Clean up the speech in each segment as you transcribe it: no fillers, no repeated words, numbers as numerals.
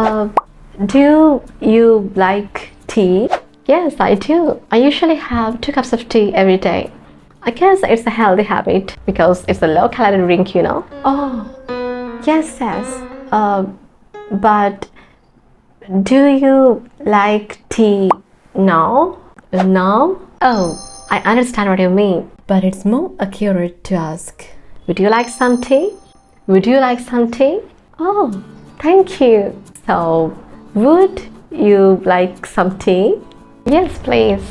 Do you like tea? Yes, I do. I usually have 2 cups of tea every day. I guess it's a healthy habit because it's a low calorie drink, you know. Oh, yes. But do you like tea now? Now? Oh, I understand what you mean. But it's more accurate to ask, would you like some tea? Would you like some tea? Oh, thank you. So, would you like some tea? Yes, please.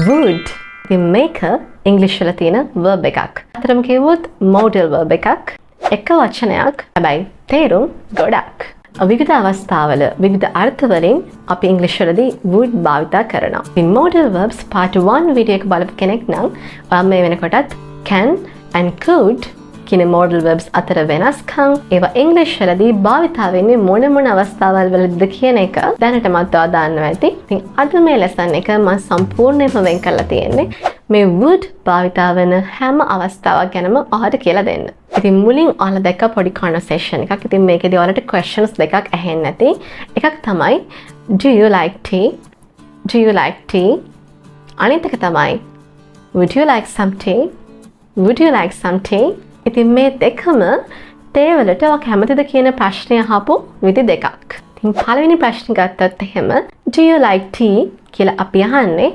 Would. The maker English වල තියෙන verb එකක්. අතරම කිව්වොත් modal verb එකක්. එක වචනයක්. හැබැයි තේරුම් ගොඩක්. විවිධ අවස්ථාවල විවිධ අර්ථවලින් අපි ඉංග්‍රීසි වලදී would භාවිත කරනවා. ඉතින් modal verbs part 1 වීඩියෝ එක බලපු කෙනෙක් නම් ඔයා මේ වෙනකොටත් can and could කියන modal verbs අතර වෙනස්කම් ඒවා ඉංග්‍රීසි වලදී භාවිත වෙන්නේ මොන අවස්ථාවල් වලද කියන එක දැනටමත් ඔයා දන්නවා ඇති. ඉතින් අද මේ lesson එක මම සම්පූර්ණයෙන්ම වෙන් කරලා තියෙන්නේ මේ would භාවිත වෙන හැම අවස්ථාවක් ගැනම ඔයාලට කියලා දෙන්න. ඉතින් මුලින් ඔයාලා දැක්ක පොඩි conversation එකක්. ඉතින් මේකේදී ඔයාලට questions දෙකක් ඇහෙන්න ඇති. එකක් තමයි do you like tea? Do you like tea? අනිත් එක තමයි would you like some tea? Would you like some tea? ඉතින් මේ දෙකම තේ වලට ඔයා කැමතිද කියන ප්‍රශ්නය අහපු විදි දෙකක්. ඉතින් පළවෙනි ප්‍රශ්නේ ගත්තත් එහෙම do you like tea කියලා අපි අහන්නේ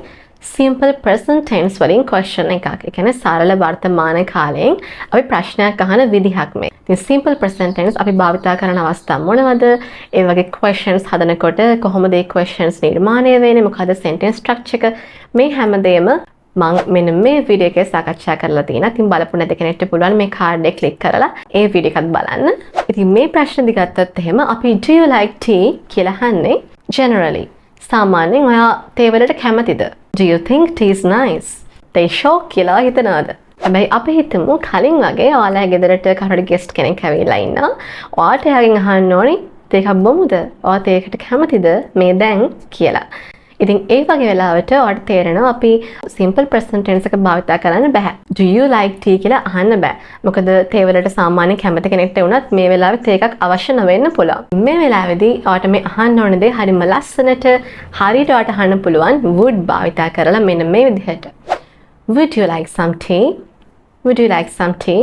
simple present tense වලින් question එකක්. ඒ කියන්නේ සරල වර්තමාන කාලයෙන් අපි ප්‍රශ්නයක් අහන විදිහක් මේ. ඉතින් simple present tense අපි භාවිත කරන අවස්ථා මොනවද? ඒ වගේ questions හදනකොට කොහොමද ඒ questions නිර්මාණය වෙන්නේ? මොකද sentence structure එක මේ හැමදේම මම මෙන්න මේ වීඩියෝ එකේ සාකච්ඡා කරලා තියෙනවා. ඉතින් බලපු නැති කෙනෙක්ට පුළුවන් මේ කාඩ් එක ක්ලික් කරලා ඒ වීඩියෝ එකත් බලන්න. ඉතින් මේ ප්‍රශ්න දිගත්තත් එහෙම අපි do you like tea කියලා අහන්නේ generally. සාමාන්‍යයෙන් ඔයා තේ වලට කැමතිද? Do you think tea is nice? තේ ෂෝක් කියලා හිතනවද? හැබැයි අපි හිතමු කලින් වගේ ඔයාලා ගෙදරට කවුරුහරි guest කෙනෙක් ඇවිල්ලා ඉන්නවා. ඔයාට එයාගෙන් අහන්න ඕනේ තේ එකක් බොමුද? ඔයා තේකට කැමතිද මේ දැන් කියලා. ඉතින් ඒ වගේ වෙලාවට ඔයාලට තේරෙනවා අපි simple present tense එක භාවිත කරන්න බෑ. Do you like tea කියලා අහන්න බෑ. මොකද තේ වලට සාමාන්‍ය කැමති කෙනෙක්ට වුණත් මේ වෙලාවේ තේ එකක් අවශ්‍ය නොවෙන්න පුළුවන්. මේ වෙලාවේදී ඔයාලට මේ අහන්න ඕන දේ හරිම ලස්සනට හරියට ඔයාලට අහන්න පුළුවන් would භාවිත කරලා මෙන්න මේ විදිහට. Would you like some tea? Would you like some tea?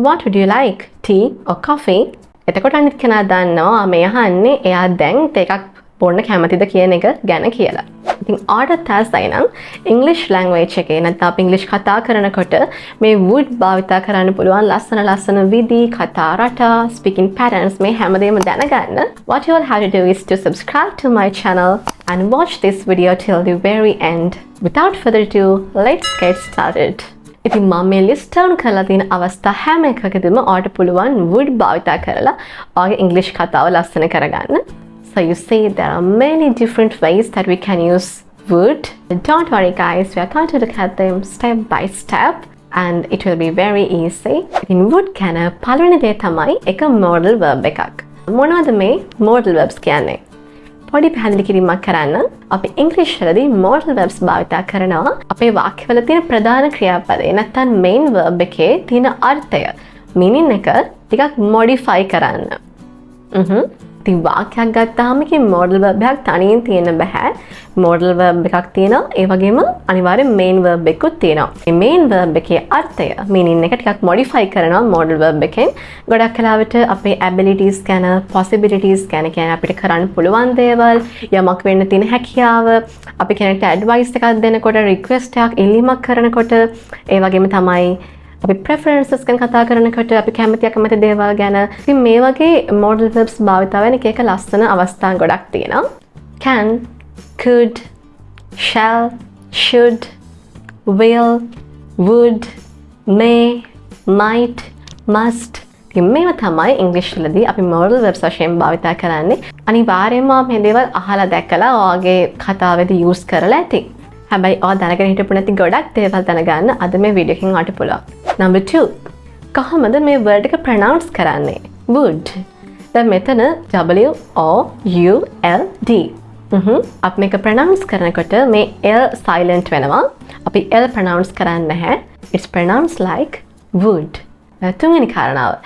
What would you like? Tea or coffee? එතකොට අනිත් කෙනා දන්නවා මේ අහන්නේ එයා දැන් තේ එකක් බොන්න කැමතිද කියන එක ගැන කියලා. ඉතින් ඔයාලට තැසයි නම් English language එකේ නැත්නම් අපි English කතා කරනකොට මේ would භාවිත කරන්න පුළුවන් ලස්සන විදි, කතා රටා, speaking patterns මේ හැමදේම දැනගන්න. What you all have to do is to subscribe to my channel and watch this video till the very end. Without further ado, let's get started. ඉතින් මම මේ list down කරලා තියෙන අවස්ථා හැම එකකදීම ඔයාලට පුළුවන් would භාවිත කරලා ඔයාගේ English කතාව ලස්සන කරගන්න. So you see there are many different ways that we can use would. Don't worry guys, we are going to look at them step by step and it will be very easy. In would ගැන පළවෙනි දේ තමයි එක modal verb එකක්. මොනවද මේ modal verbs කියන්නේ? පොඩි පැහැදිලි කිරීමක් කරන්න. අපි ඉංග්‍රීසි වලදී modal verbs භාවිත කරනවා අපේ වාක්‍යවල තියෙන ප්‍රධාන ක්‍රියාපදේ නැත්නම් main verb එකේ තියෙන අර්ථය meaning එක ටිකක් modify කරන්න. ඉතින් වාක්‍යයක් ගත්තාම කි modal verb එකක් තනියෙන් තියෙන්න බෑ. modal verb එකක් තියෙනවා. ඒ වගේම අනිවාර්යෙන් main verb එකකුත් තියෙනවා. මේ main verb එකේ අර්ථය meaning එක ටිකක් modify කරනවා modal verb එකෙන්. ගොඩක් කලාවට අපේ abilities ගැන, possibilities ගැන කියන්නේ අපිට කරන්න පුළුවන් දේවල්, යමක් වෙන්න තියෙන හැකියාව, අපි කෙනෙක්ට advice එකක් දෙනකොට, request එකක් ඉල්ලීමක් කරනකොට, ඒ වගේම තමයි අපි preferences ගැන කතා කරනකොට අපි කැමති අකමැති දේවල් ගැන. ඉතින් මේ වගේ modal verbs භාවිත වෙන එක ලස්සන අවස්ථා ගොඩක් තියෙනවා. Can, could, shall, should, will, would, may, might, must. ඉතින් මේවා තමයි ඉංග්‍රීසි වලදී අපි modal verbs වශයෙන් භාවිත කරන්නේ. අනිවාර්යයෙන්ම මේ දේවල් අහලා දැකලා ඔයාගේ කතාවේදී use කරලා ඇති. හැබැයි ඔයා දැනගෙන හිටපු නැති ගොඩක් දේවල් දැනගන්න අද මේ වීඩියෝ එකෙන් ඔයාලට පුළුවන්. Number 2. කොහොමද මේ word එක pronounce කරන්නේ? Would. දැන් මෙතන W-O-U-L-D. අපි මේක pronounce කරනකොට මේ L silent වෙනවා. අපි L pronounce කරන්නේ නැහැ. It's pronounced like would. තුන්වෙනි කාරණාව.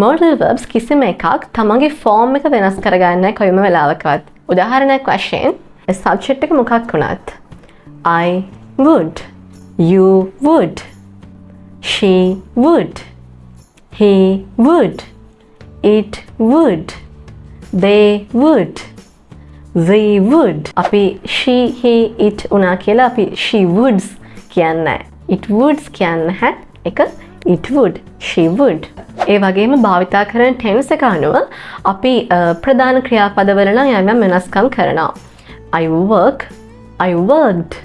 modal verbs කිසිම එකක් තමන්ගේ form එක වෙනස් කරගන්නේ නැහැ කොයිම වෙලාවකවත්. උදාහරණයක් වශයෙන් subject එක මොකක් වුණත් I would, you would, she would, he would, it would, they would, we would. අපි she, he, it උනා කියලා අපි she woods කියන්නේ නැහැ. It woods කියන්නේ නැහැ. එක it would, she would. ඒ වගේම භාවිතා කරන tense එක අනුව අපි ප්‍රධාන ක්‍රියාපදවල නම් යම් වෙනස්කම් කරනවා. I work, I worked,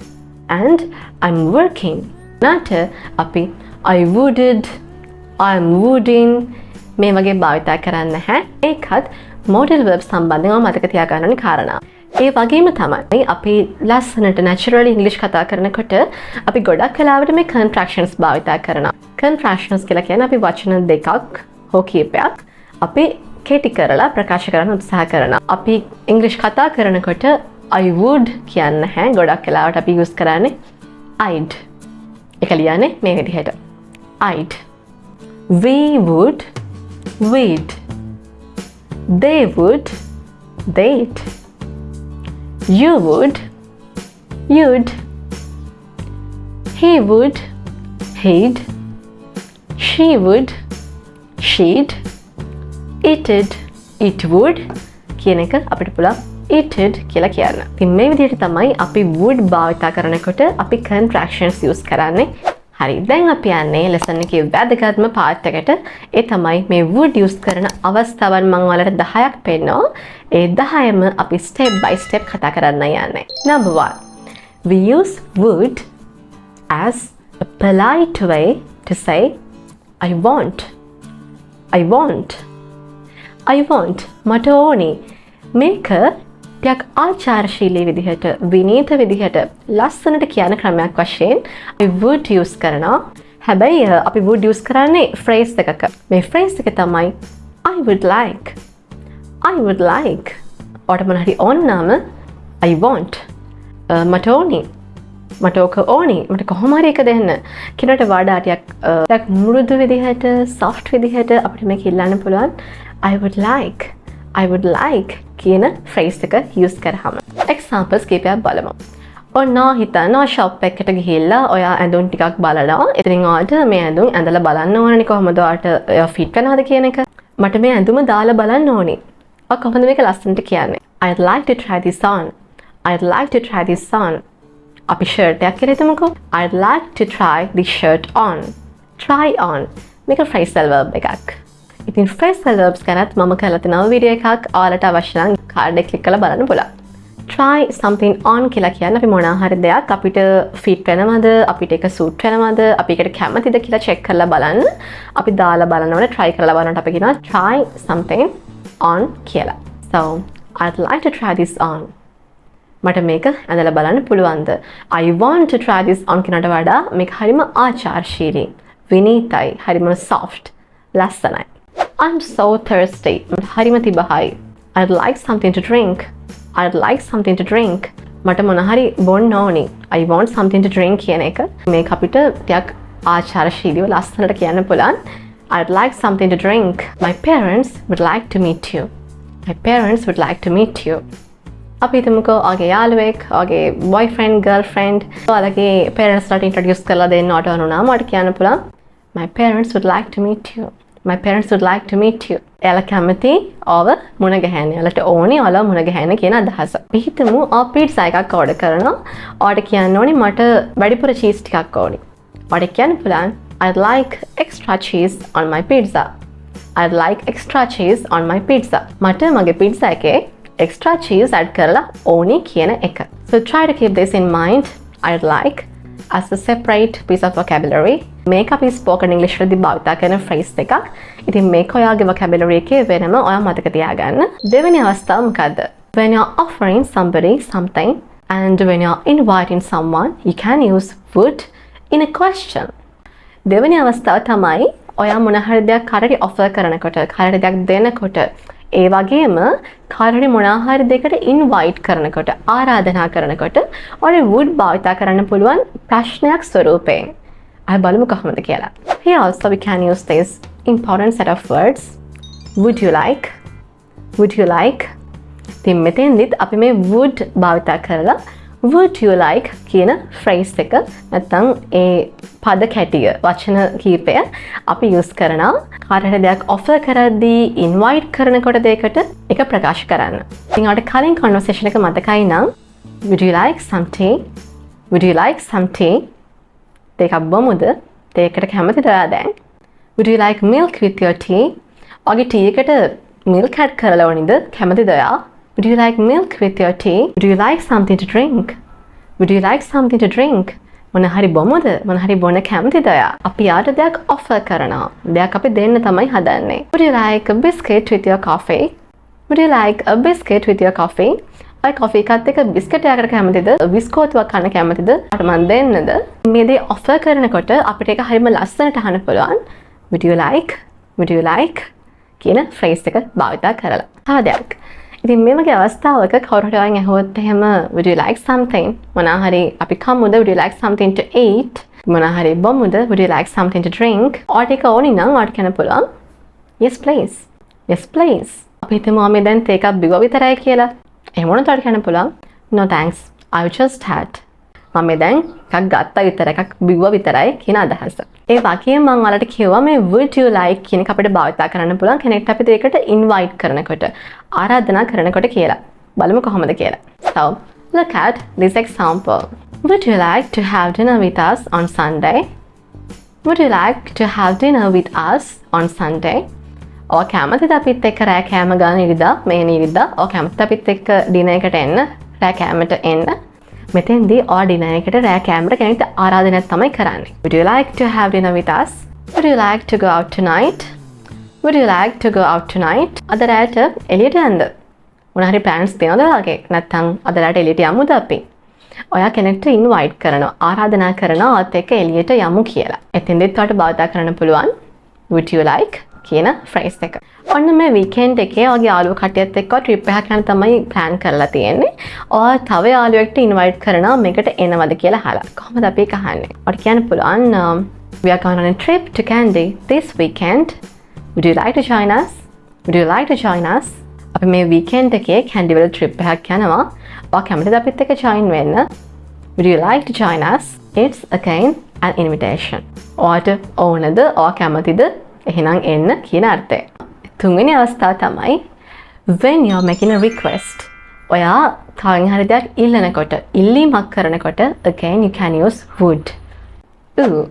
and I'm working. නැට අපි I wooded, I'm wooding මේ වගේ භාවිතා කරන්නේ නැහැ. ඒකත් modal verbs සම්බන්ධව මතක තියාගන්න ඕනේ කාරණා. ඒ වගේම තමයි අපි ලස්සනට naturally English කතා කරනකොට අපි ගොඩක් වෙලාවට මේ contractions භාවිතා කරනවා. Contractions කියලා කියන්නේ අපි වචන දෙකක් හෝ කීපයක් අපි කෙටි කරලා ප්‍රකාශ කරන්න උත්සාහ කරනවා. අපි English කතා කරනකොට I would කියන්නේ නැහැ. ගොඩක් වෙලාවට අපි use කරන්නේ I'd. ඒක ලියන්නේ මේ විදිහට. I'd. We would, we'd. They would, they'd. You would, you'd. He would, he'd. She would, she'd. It'd, it would කියන එක අපිට පුළුවන් it'd කියලා කියන්න. ඉතින් මේ විදිහට තමයි අපි would භාවිතා කරනකොට අපි contractions use කරන්නේ. හරි. දැන් අපි යන්නේ lesson එකේ වැදගත්ම part එකට. ඒ තමයි මේ would use කරන අවස්ථාවන් මම ඔයාලට 10ක් පෙන්නනවා. ඒ 10ම අපි step by step කතා කරන්න යන්නේ. Number 1. We use would as a polite way to say I want. I want. I want. මට ඕනේ. මේක ටිකක් ආචාරශීලී විදිහට විනීත විදිහට ලස්සනට කියන ක්‍රමයක් වශයෙන් I would use කරනවා. හැබැයි අපි would use කරන්නේ phrase එකක. මේ phrase එක තමයි I would like. I would like. ඔයාලට මොන හරි ඕන නම් I want. මට ඕනේ. මට ඕක ඕනේ. මට කොහොම හරි එක දෙන්න. කිනට වඩා ටිකක් මෘදු විදිහට soft විදිහට අපිට මේක ඉල්ලන්න පුළුවන්. I would like. I would like කියන phrase එක use කරාම. Examples කීපයක් බලමු. ඔන්න හිතන්න shop එකකට ගිහිල්ලා ඔයා ඇඳුම් ටිකක් බලනවා. ඉතින් ඔයාලට මේ ඇඳුම් ඇඳලා බලන්න ඕනනේ කොහොමද ඔයාලට fit වෙනවද කියන එක. මට මේ ඇඳුම දාලා බලන්න ඕනේ. ඔය කොහොමද මේක ලස්සනට කියන්නේ? I'd like to try this on. I'd like to try this on. අපි shirt එකක් කියලා හිතමුකෝ. I'd like to try this shirt on. Try on. මේක phrasal verb එකක්. ඉතින් phrasal verbs ගැනත් මම කරලා තියෙනවා වීඩියෝ එකක්. ඔයාලට අවශ්‍ය නම් කාඩ් එක ක්ලික් කරලා බලන්න පුළුවන්. Try something on කියලා කියන්නේ අපි මොනවා හරි දෙයක් අපිට fit වෙනවද, අපිට ඒක suit වෙනවද, අපි ඒකට කැමතිද කියලා check කරලා බලන්න. අපි දාලා බලනවනේ try කරලා බලනකොට අපි කියනවා try something on කියලා. So, I'd like to try this on. මට මේක ඇඳලා බලන්න පුළුවන්ද? I want to try this on කියනට වඩා මේක හරිම ආචාරශීලී, විනීතයි, හරිම soft, ලස්සනයි. I'm so thirsty. හරිම තිබහයි. I'd like something to drink. I'd like something to drink. මට මොන හරි බොන්න ඕනි. I want something to drink කියන එක මේක අපිට ටිකක් ආචාරශීලීව ලස්සනට කියන්න පුළුවන්. I'd like something to drink. My parents would like to meet you. My parents would like to meet you. අපි හිතමුකෝ ඔයාගේ යාළුවෙක්, ඔයාගේ boyfriend, girlfriend ඔයාලගේ parents ලාට introduce කරලා දෙන්න ඕන වුණා. මට කියන්න පුළුවන් My parents would like to meet you. My parents would like to meet you. එයාලා කැමති ඔව මුණ ගැහෙන්න. එයාලට ඕනේ ඔයාලා මුණ ගැහෙන්න කියන අදහස. අපි හිතමු ඔයා pizza එකක් order කරනවා. ඔයාට කියන්න ඕනේ මට වැඩිපුර cheese ටිකක් ඕනේ. ඔයාට කියන්න පුළුවන් I'd like extra cheese on my pizza. I'd like extra cheese on my pizza. මට මගේ pizza එකේ extra cheese add කරලා ඕනේ කියන එක. So try to keep this in mind. I'd like as a separate piece of vocabulary. මේක අපි spoken English වලදී භාවිත කරන phrase එකක්. ඉතින් මේක ඔයාගේ vocabulary එකේ වෙනම ඔයා මතක තියාගන්න. දෙවෙනි අවස්ථාව මොකද්ද? When you're offering somebody something and when you're inviting someone, you can use would in a question. දෙවෙනි අවස්ථාව තමයි ඔයා මොන හරි දෙයක් කාටරි offer කරනකොට, කාටරි දෙයක් දෙනකොට, ඒ වගේම කාටරි මොනවා හරි දෙයකට invite කරනකොට, ආරාධනා කරනකොට ඔයාලා would භාවිත කරන්න පුළුවන් ප්‍රශ්නයක් ස්වරූපයෙන්. අපි බලමු කොහොමද කියලා. Here also we can use this important set of words. Would you like? Would you like? ඉතින් මෙතෙන්දිත් අපි මේ would භාවිත කරලා would you like කියන phrase එක නැත්නම් ඒ පද කැටිය වචන කීපය අපි use කරනවා කාටට දෙයක් offer කරද්දී invite කරනකොට දෙයකට ඒක ප්‍රකාශ කරන්න. ඉතින් අපිට කලින් conversation එක මතකයි නම් would you like some tea? Would you like some tea? දෙකක් බොමුද? දෙයකට කැමතිද ඔයා දැන්? Would you like milk with your tea? ඔගේ tea එකට milk add කරලා ඕනිද? කැමතිද ඔයා? Would you like milk with your tea? Would you like something to drink? Would you like something to drink? මොන හරි බොමුද? මොන හරි බොන්න කැමතිද ඔයා? අපි යාට දෙයක් offer කරනවා. දෙයක් අපි දෙන්න තමයි හදන්නේ. Would you like a biscuit with your coffee? Would you like a biscuit with your coffee? ඔය coffee එකත් එක්ක biscuit එකකට කැමතිද? බිස්කෝතුවක් කන්න කැමතිද? මට මන් දෙන්නද? මේ දේ offer කරනකොට අපිට ඒක හරියම ලස්සනට අහන්න පුළුවන්. Would you like? Would you like? කියන phrase එක භාවිත කරලා. තව දෙයක්. ඉතින් මේ වගේ අවස්ථාවක කවුරු හරි ඔයන් ඇහුවොත් එහෙම would you like something? මොනවා හරි අපි කමුද? Would you like something to eat? මොනවා හරි බොමුද? Would you like something to drink? ඔයාට ඒක ඕනි නම් ඔයාට කියන්න පුළුවන් yes please. Yes please. අපි හිතමු අපි දැන් තේ එකක් බිව්වා විතරයි කියලා. එහෙම වුණොත් ඔයාට කියන්න පුළුවන් no thanks. I just had. මම දැන් එකක් ගත්තා විතර එකක් බිව්වා විතරයි කියන අදහස. ඒ වගේම මම ඔයාලට කිව්වා මේ would you like කියන එක අපිට භාවිත කරන්න පුළුවන් කෙනෙක්ට අපි දෙයකට invite කරනකොට ආරාධනා කරනකොට කියලා. බලමු කොහොමද කියලා. So, look at this example. Would you like to have dinner with us on Sunday? Would you like to have dinner with us on Sunday? ඔය කැමතිද අපිත් එක්ක රෑ කෑම ගන්න ඉරිදා මේ ඉරිදා ඔය කැමතිද අපිත් එක්ක dinner එකට එන්න රෑ කෑමට එන්න මෙතෙන්දී ඔය dinner එකට රෑ කෑමට කෙනෙක්ට ආරාධනයක් තමයි කරන්නේ. Would you like to have dinner with us? Would you like to go out tonight? Would you like to go out tonight? අද රාට එළියට යන්න. මොන හරි plans තියනවද ඔයාගේ? නැත්නම් අද රාට එළියට යමුද අපි? ඔයා කෙනෙක්ට invite කරනවා, ආරාධනා කරනවා ඔයත් එක්ක එළියට යමු කියලා. එතෙන්දෙත් ඔයාට භාවිත කරන්න පුළුවන් would you like කියන phrase එක. ඔන්න මේ weekend එකේ ඔයාගේ යාළුවෝ කට්ටියත් එක්ක trip එකක් යන තමයි plan කරලා තියෙන්නේ. ඔයා තව යාළුවෙක්ට invite කරනවා මේකට එනවද කියලා අහලා. කොහොමද අපි ඒක අහන්නේ? ඔයාට කියන්න පුළුවන් we are going on a trip to Kandy this weekend. Would you like to join us? Would you like to join us? අපි මේ weekend එකේ Kandy වල trip එකක් යනවා. ඔයා කැමතිද අපිත් එක්ක join වෙන්න? Would you like to join us? It's again an invitation. ඔයාට ඕනද? ඔයා කැමතිද? එහෙනම් එන්න කියන අර්ථය. තුන්වෙනි අවස්ථාව තමයි when you are making a request. ඔයා කාගෙන් හරි දෙයක් ඉල්ලනකොට, ඉල්ලීමක් කරනකොට again you can use would. Ooh.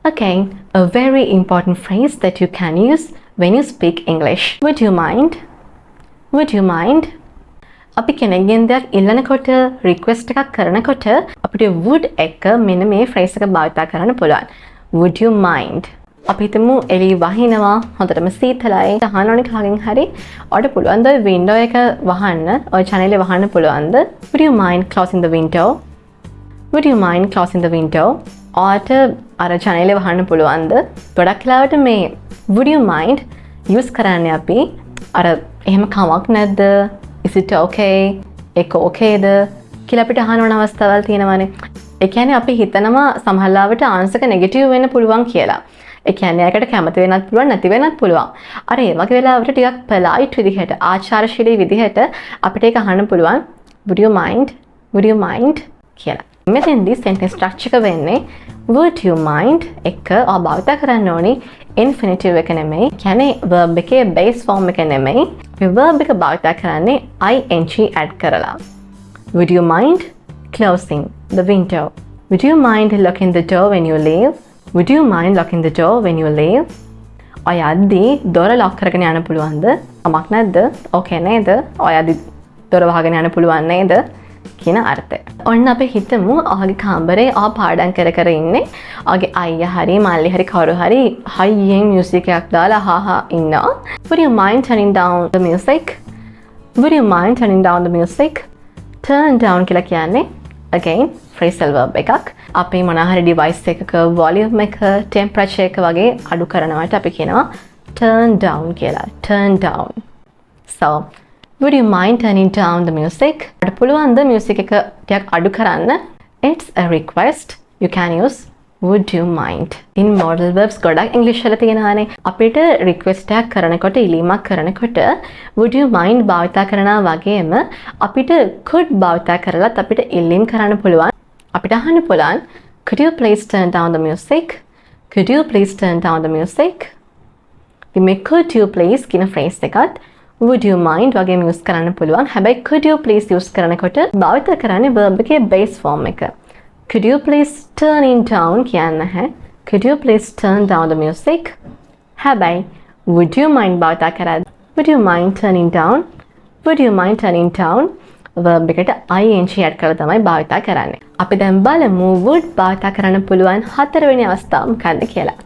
Again, a very important phrase that you can use when you speak English. Would you mind? Would you mind? අපි කෙනෙක්ගෙන් දෙයක් ඉල්ලනකොට, request එකක් කරනකොට අපිට would එක මෙන්න මේ phrase එක භාවිත කරන්න පුළුවන්. Would you mind? අපි හිතමු එළි වහිනවා හොඳටම සීතලයි අහන්න ඕනේ කාගෙන් හරි ඔයාලට පුළුවන්ද window එක වහන්න ඔය channel එක වහන්න පුළුවන්ද would you mind closing the window would you mind closing the window ඔයාලට අර channel එක වහන්න පුළුවන්ද ගොඩක් වෙලාවට මේ would you mind use කරන්නේ අපි අර එහෙම කමක් නැද්ද is it okay ඒක okayද කියලා අපිට අහන්න ඕන අවස්ථාවල් තියෙනවානේ ඒ කියන්නේ අපි හිතනවා සමහරවිට answer එක negative වෙන්න පුළුවන් කියලා ඒ කියන්නේ ඒකට කැමති වෙන්නත් පුළුවන් නැති වෙන්නත් පුළුවන්. අර ඒ වගේ වෙලාවට ටිකක් polite විදිහට ආචාරශීලී විදිහට අපිට ඒක අහන්න පුළුවන් would you mind? Would you mind? කියලා. මෙතෙන්දී sentence structure එක වෙන්නේ would you mind එක භාවිත කරන්න ඕනේ infinitive එක නෙමෙයි. කියන්නේ verb එකේ base form එක නෙමෙයි. මේ verb එක භාවිත කරන්නේ ing add කරලා. Would you mind closing the window? Would you mind locking the door when you leave? Would you mind locking the door when you leave? ඔයාදී දොර lock කරගෙන යන්න පුළුවන්ද? කමක් නැද්ද? Okay නේද? ඔයාදී දොර වහගෙන යන්න පුළුවන් නේද? කියන අර්ථය. ඔන්න අපි හිතමු ඔයාගේ කාමරේ ඔයා පාඩම් කර කර ඉන්නේ. ඔයාගේ අයියා හරි මල්ලි හරි කවුරු හරි හයියෙන් music එකක් දාලා අහහා ඉන්නවා. Would you mind turning down the music? Would you mind turning down the music? Turn down කියලා කියන්නේ again phrasal verb එකක්. අපි මොන හරි device එකක volume එක temperature එක වගේ අඩු කරනවට අපි කියනවා turn down කියලා. Turn down. So, would you mind turning down the music? අඩු පුළුවන්ද music එක ටිකක් අඩු කරන්න? It's a request. You can use would you mind? in modal verbs ගොඩක් ඉංග්‍රීසි වල තියෙනවානේ. අපිට request එකක් කරනකොට ඉල්ලීමක් කරනකොට would you mind භාවිතා කරනවා වගේම අපිට could භාවිතා කරලත් අපිට ඉල්ලීම් කරන්න පුළුවන්. අපිට අහන්න පුළුවන් could you please turn down the music? could you please turn down the music? ඉතින් මේ could you please කියන phrase එකත් would you mind වගේම use කරන්න පුළුවන්. හැබැයි could you please use කරනකොට භාවිත කරන්නේ verb එකේ base form එක. could you please turn it down කියන්න නැහැ. could you please turn down the music? හැබැයි would you mind භාවිත කරද්දී would you mind turning down? would you mind turning down? verb එකට ing add කරලා තමයි භාවිත කරන්නේ. අපි දැන් බලමු would භාවිත කරන්න පුළුවන් හතරවෙනි අවස්ථාව මොකක්ද කියලා.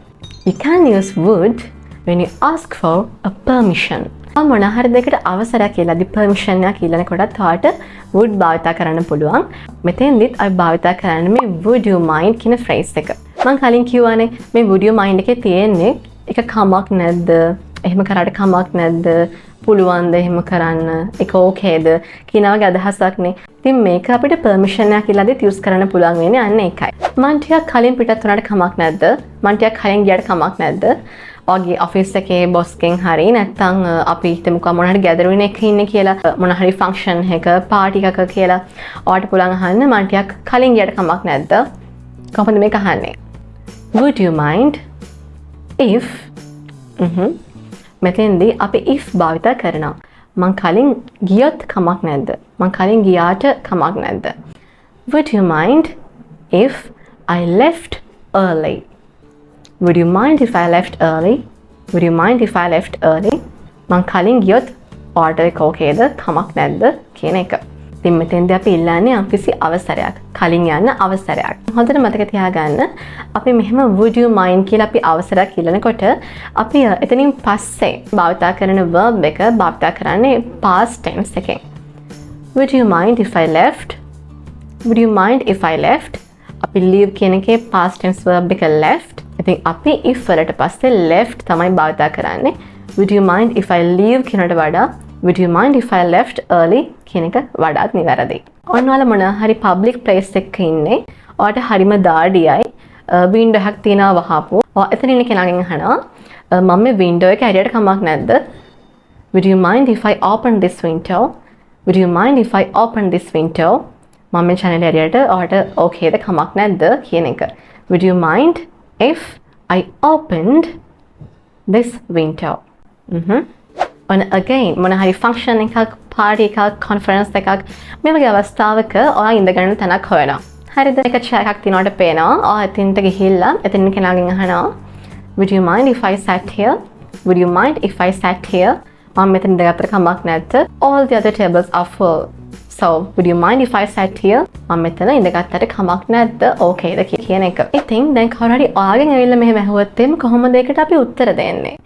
you can use would when you ask for a permission. මොන හරි දෙයකට අවසරයක් කියලාදී permission එකක් ඉල්ලනකොටත් ඔයාට would භාවිත කරන්න පුළුවන්. මෙතෙන්දිත් අපි භාවිත කරන්නේ මේ would you mind කියන phrase එක. මම කලින් කිව්වානේ මේ would you mind එකේ තියෙන්නේ එක කමක් නැද්ද? එහෙම කරාට කමක් නැද්ද? පුළුවන්ද එහෙම කරන්න? ඒක ඕකේද? කියන වගේ අදහසක්නේ. ඉතින් මේක අපිට permission එකක් ඉල්ලද්දිත් use කරන්න පුළුවන් වෙන්නේ අන්න ඒකයි. මම ටිකක් කලින් පිටත් වුණාට කමක් නැද්ද? මම ටිකක් කලින් ගියාට කමක් නැද්ද? ඔයාගේ ඔෆිස් එකේ බොස් කෙන් හරි නැත්නම් අපි හිතමුකෝ මොන හරි ගැදරුවින් එකක ඉන්නේ කියලා මොන හරි ෆන්ක්ෂන් එකක පාටි එකක කියලා ඔයාට පුළුවන් අහන්න මම ටිකක් කලින් ගියට කමක් නැද්ද? කොහොමද මේක අහන්නේ? would you mind if මෙතෙන්දී අපි if භාවිත කරනවා. මං කලින් ගියොත් කමක් නැද්ද? මං කලින් ගියාට කමක් නැද්ද? would you mind if I left early? would you mind if I left early? would you mind if I left early? මං කලින් ගියොත් order එක ඕකේද? කමක් නැද්ද? කියන එක. ඉතින් මෙතෙන්දී අපි ඉල්ලන්නේ යම්කිසි අවසරයක්. කලින් යන්න අවසරයක්. හොඳට මතක තියාගන්න. අපි මෙහෙම would you mind කියලා අපි අවසරයක් ඉල්ලනකොට අපි එතනින් පස්සේ භාවිත කරන verb එක භාවිත කරන්නේ past tense එකෙන්. would you mind if I left? would you mind if I left? අපි leave කියන එකේ past tense verb එක left. ඉතින් අපි if වලට පස්සේ left තමයි භාවිත කරන්නේ. would you mind if I leave කියනට වඩා would you mind if I left early කියන එක වඩාත් නිවැරදි. ඔයාලා මොන හරි public place එකක ඉන්නේ. ඔයාට හරිම දාඩියයි. window එකක් තියනවා වහපුව. ඔයා එතන ඉන්න කෙනාගෙන් අහනවා මම මේ window එක ඇරියට කමක් නැද්ද? would you mind if I open this window? would you mind if I open this window? මම මේ channel ඇරියට ඔයාට ඕකේද කමක් නැද්ද කියන එක. would you mind if I opened this window? on again මොන හරි function එකක් party එකක් conference එකක් මේ වගේ අවස්ථාවක ඔයා ඉඳගෙන තැනක් හොයනවා. හරිද? එක chair එකක් තියනකොට පේනවා. ඔයා එතනට ගිහිල්ලා එතන කෙනාගෙන් අහනවා would you mind if I sat here? would you mind if I sat here? මම මෙතන ඉඳගත්තට කමක් නැද්ද? all the other tables are full. so would you mind if I sat here? මම මෙතන ඉඳගත්තට කමක් නැද්ද? ඕකේද කියන එක. ඉතින් දැන් කවුරු හරි ඔයාගෙන් ඇවිල්ලා මෙහෙම ඇහුවොත් එimhe කොහොමද ඒකට අපි උත්තර දෙන්නේ?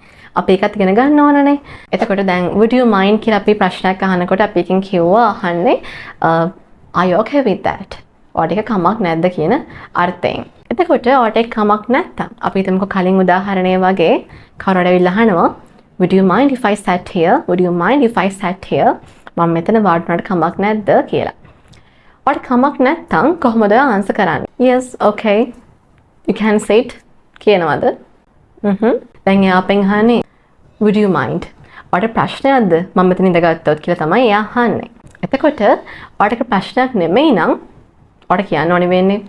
අපි එකත් ඉගෙන ගන්න ඕනනේ. එතකොට දැන් would you mind කියලා අපි ප්‍රශ්නයක් අහනකොට අපි එකෙන් කිව්වා අහන්නේ are you okay with that? ඔයාට ඒක කමක් නැද්ද කියන අර්ථයෙන්. එතකොට ඔයාට ඒක කමක් නැත්තම් අපි හිතමුකෝ කලින් උදාහරණය වගේ කවුරු හරි ඇවිල්ලා අහනවා would you mind if I sat here? would you mind if I sat here? මම මෙතන වාඩිවුණාට කමක් නැද්ද කියලා. ඔයාට කමක් නැත්තම් කොහොමද ආන්සර් කරන්නේ? yes okay you can sit කියනවාද? දැන් එයාපෙන් අහන්නේ would you mind? ඔයාට ප්‍රශ්නයක්ද මම මෙතන ඉඳගත්තොත් කියලා තමයි එයා අහන්නේ. එතකොට ඔයාට ප්‍රශ්නයක් නෙමෙයි නම් ඔයාට කියන්න ඕනේ වෙන්නේ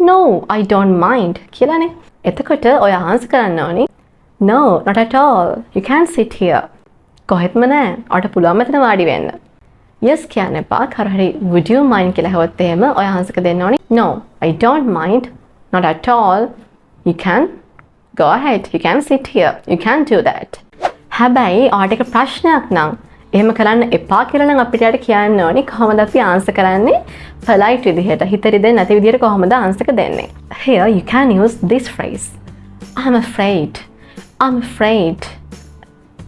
no I don't mind කියලානේ. එතකොට ඔයා ආන්සර් කරන්න ඕනේ no not at all you can sit here. කොහෙත්ම නෑ. ඔයාට පුළුවන් මෙතන වාඩි වෙන්න. yes කියන්න එපා. කවුරු හරි would you mind කියලා ඇහුවොත් එහෙම ඔයා ආන්සර් දෙන්න ඕනේ no I don't mind not at all you can go ahead you can sit here you can do that. හැබැයි ඔයාට එක ප්‍රශ්නයක් නම් එහෙම කරන්න එපා කියලා නම් අපිට යට කියන්න ඕනේ කොහොමද අපි ආන්සර් කරන්නේ polite විදිහට හිතරිද නැති විදිහට කොහොමද ආන්සර් දෙන්නේ. here you can use this phrase I'm afraid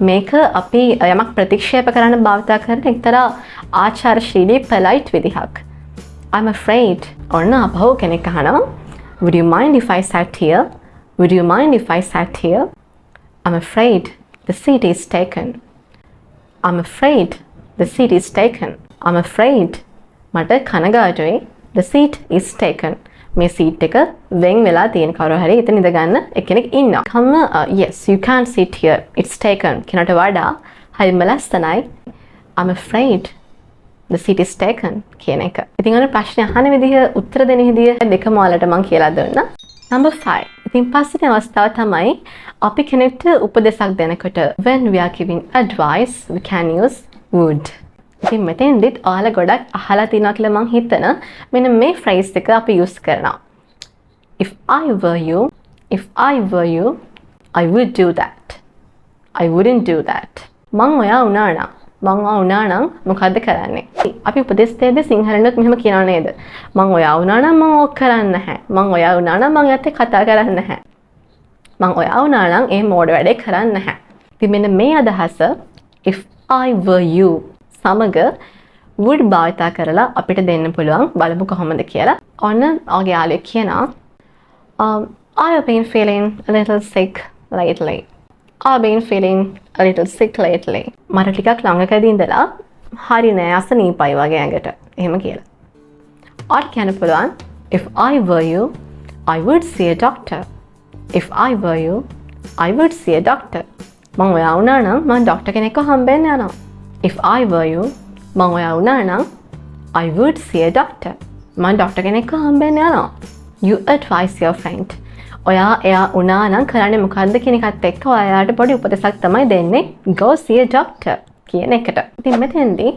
මේක අපි යමක් ප්‍රතික්ෂේප කරන්න භාවිත කරන එක්තරා ආචාරශීලී polite විදිහක්. I'm afraid ඔන්න අපහු කෙනෙක් අහනවා would you mind if I sat here? would you mind if I sat here? I'm afraid the seat is taken. I'm afraid the seat is taken. I'm afraid මට කනගාටුයි the seat is taken. මේ seat එක වෙන් වෙලා තියෙන කවුරු හරි එතන ඉඳ ගන්න එක්කෙනෙක් ඉන්නවා. කම yes you can't sit here. It's taken. කෙනට වඩා හරිම ලස්සනයි. I'm afraid the seat is taken කියන එක. ඉතින් ඔන්න ප්‍රශ්නේ අහන විදිහ උත්තර දෙන විදිහ දෙකම ඔයාලට මම කියලා දුන්නා. Number 5. ඉතින් පස්වෙනි අවස්ථාව තමයි අපි කෙනෙක්ට උපදෙසක් දෙනකොට when we are giving advice we can use would. ඉතින් මෙතෙන්දිත් ඔයාලා ගොඩක් අහලා තියෙනවා කියලා මං හිතන මෙන්න මේ phrase එක අපි use කරනවා. If I were you, I would do that. I wouldn't do that. මං ඔයා වුණා නම් මොකද්ද කරන්නේ? අපි උපදෙස් දෙද්දී සිංහලෙන්වත් මෙහෙම කියනව නේද? මං ඔයා වුණා නම් මං ඕක කරන්නේ නැහැ. මං ඔයා වුණා නම් මං යත්තේ කතා කරන්නේ නැහැ. මං ඔයා වුණා නම් ඒ මෝඩ වැඩේ කරන්නේ නැහැ. ඉතින් මෙන්න මේ අදහස if I were you සමග would භාවිතා කරලා අපිට දෙන්න පුළුවන්. බලමු කොහොමද කියලා. ඔන්න ඔගේ යාළුවෙක් කියනවා I've been feeling a little sick lately. I've been feeling a little sick lately. මට ටිකක් ළඟකදී ඉඳලා හරි නෑ අසනීපයි වගේ ඇඟට. එහෙම කියලා. ඔයාට කියන්න පුළුවන් if I were you, I would see a doctor. If I were you, I would see a doctor. මං ඔයා වුණා නම් මං ඩොක්ටර් කෙනෙක්ව හම්බෙන්න යනවා. If I were you, මං ඔයා වුණා නම් I would see a doctor. මං ඩොක්ටර් කෙනෙක්ව හම්බෙන්න යනවා. You advise your friend. ඔයා එයා වුණා නම් කරන්නේ මොකද්ද කියන එකත් එක්ක ඔයාට පොඩි උපදෙසක් තමයි දෙන්නේ go see a doctor කියන එකට. ඉතින් මෙතෙන්දී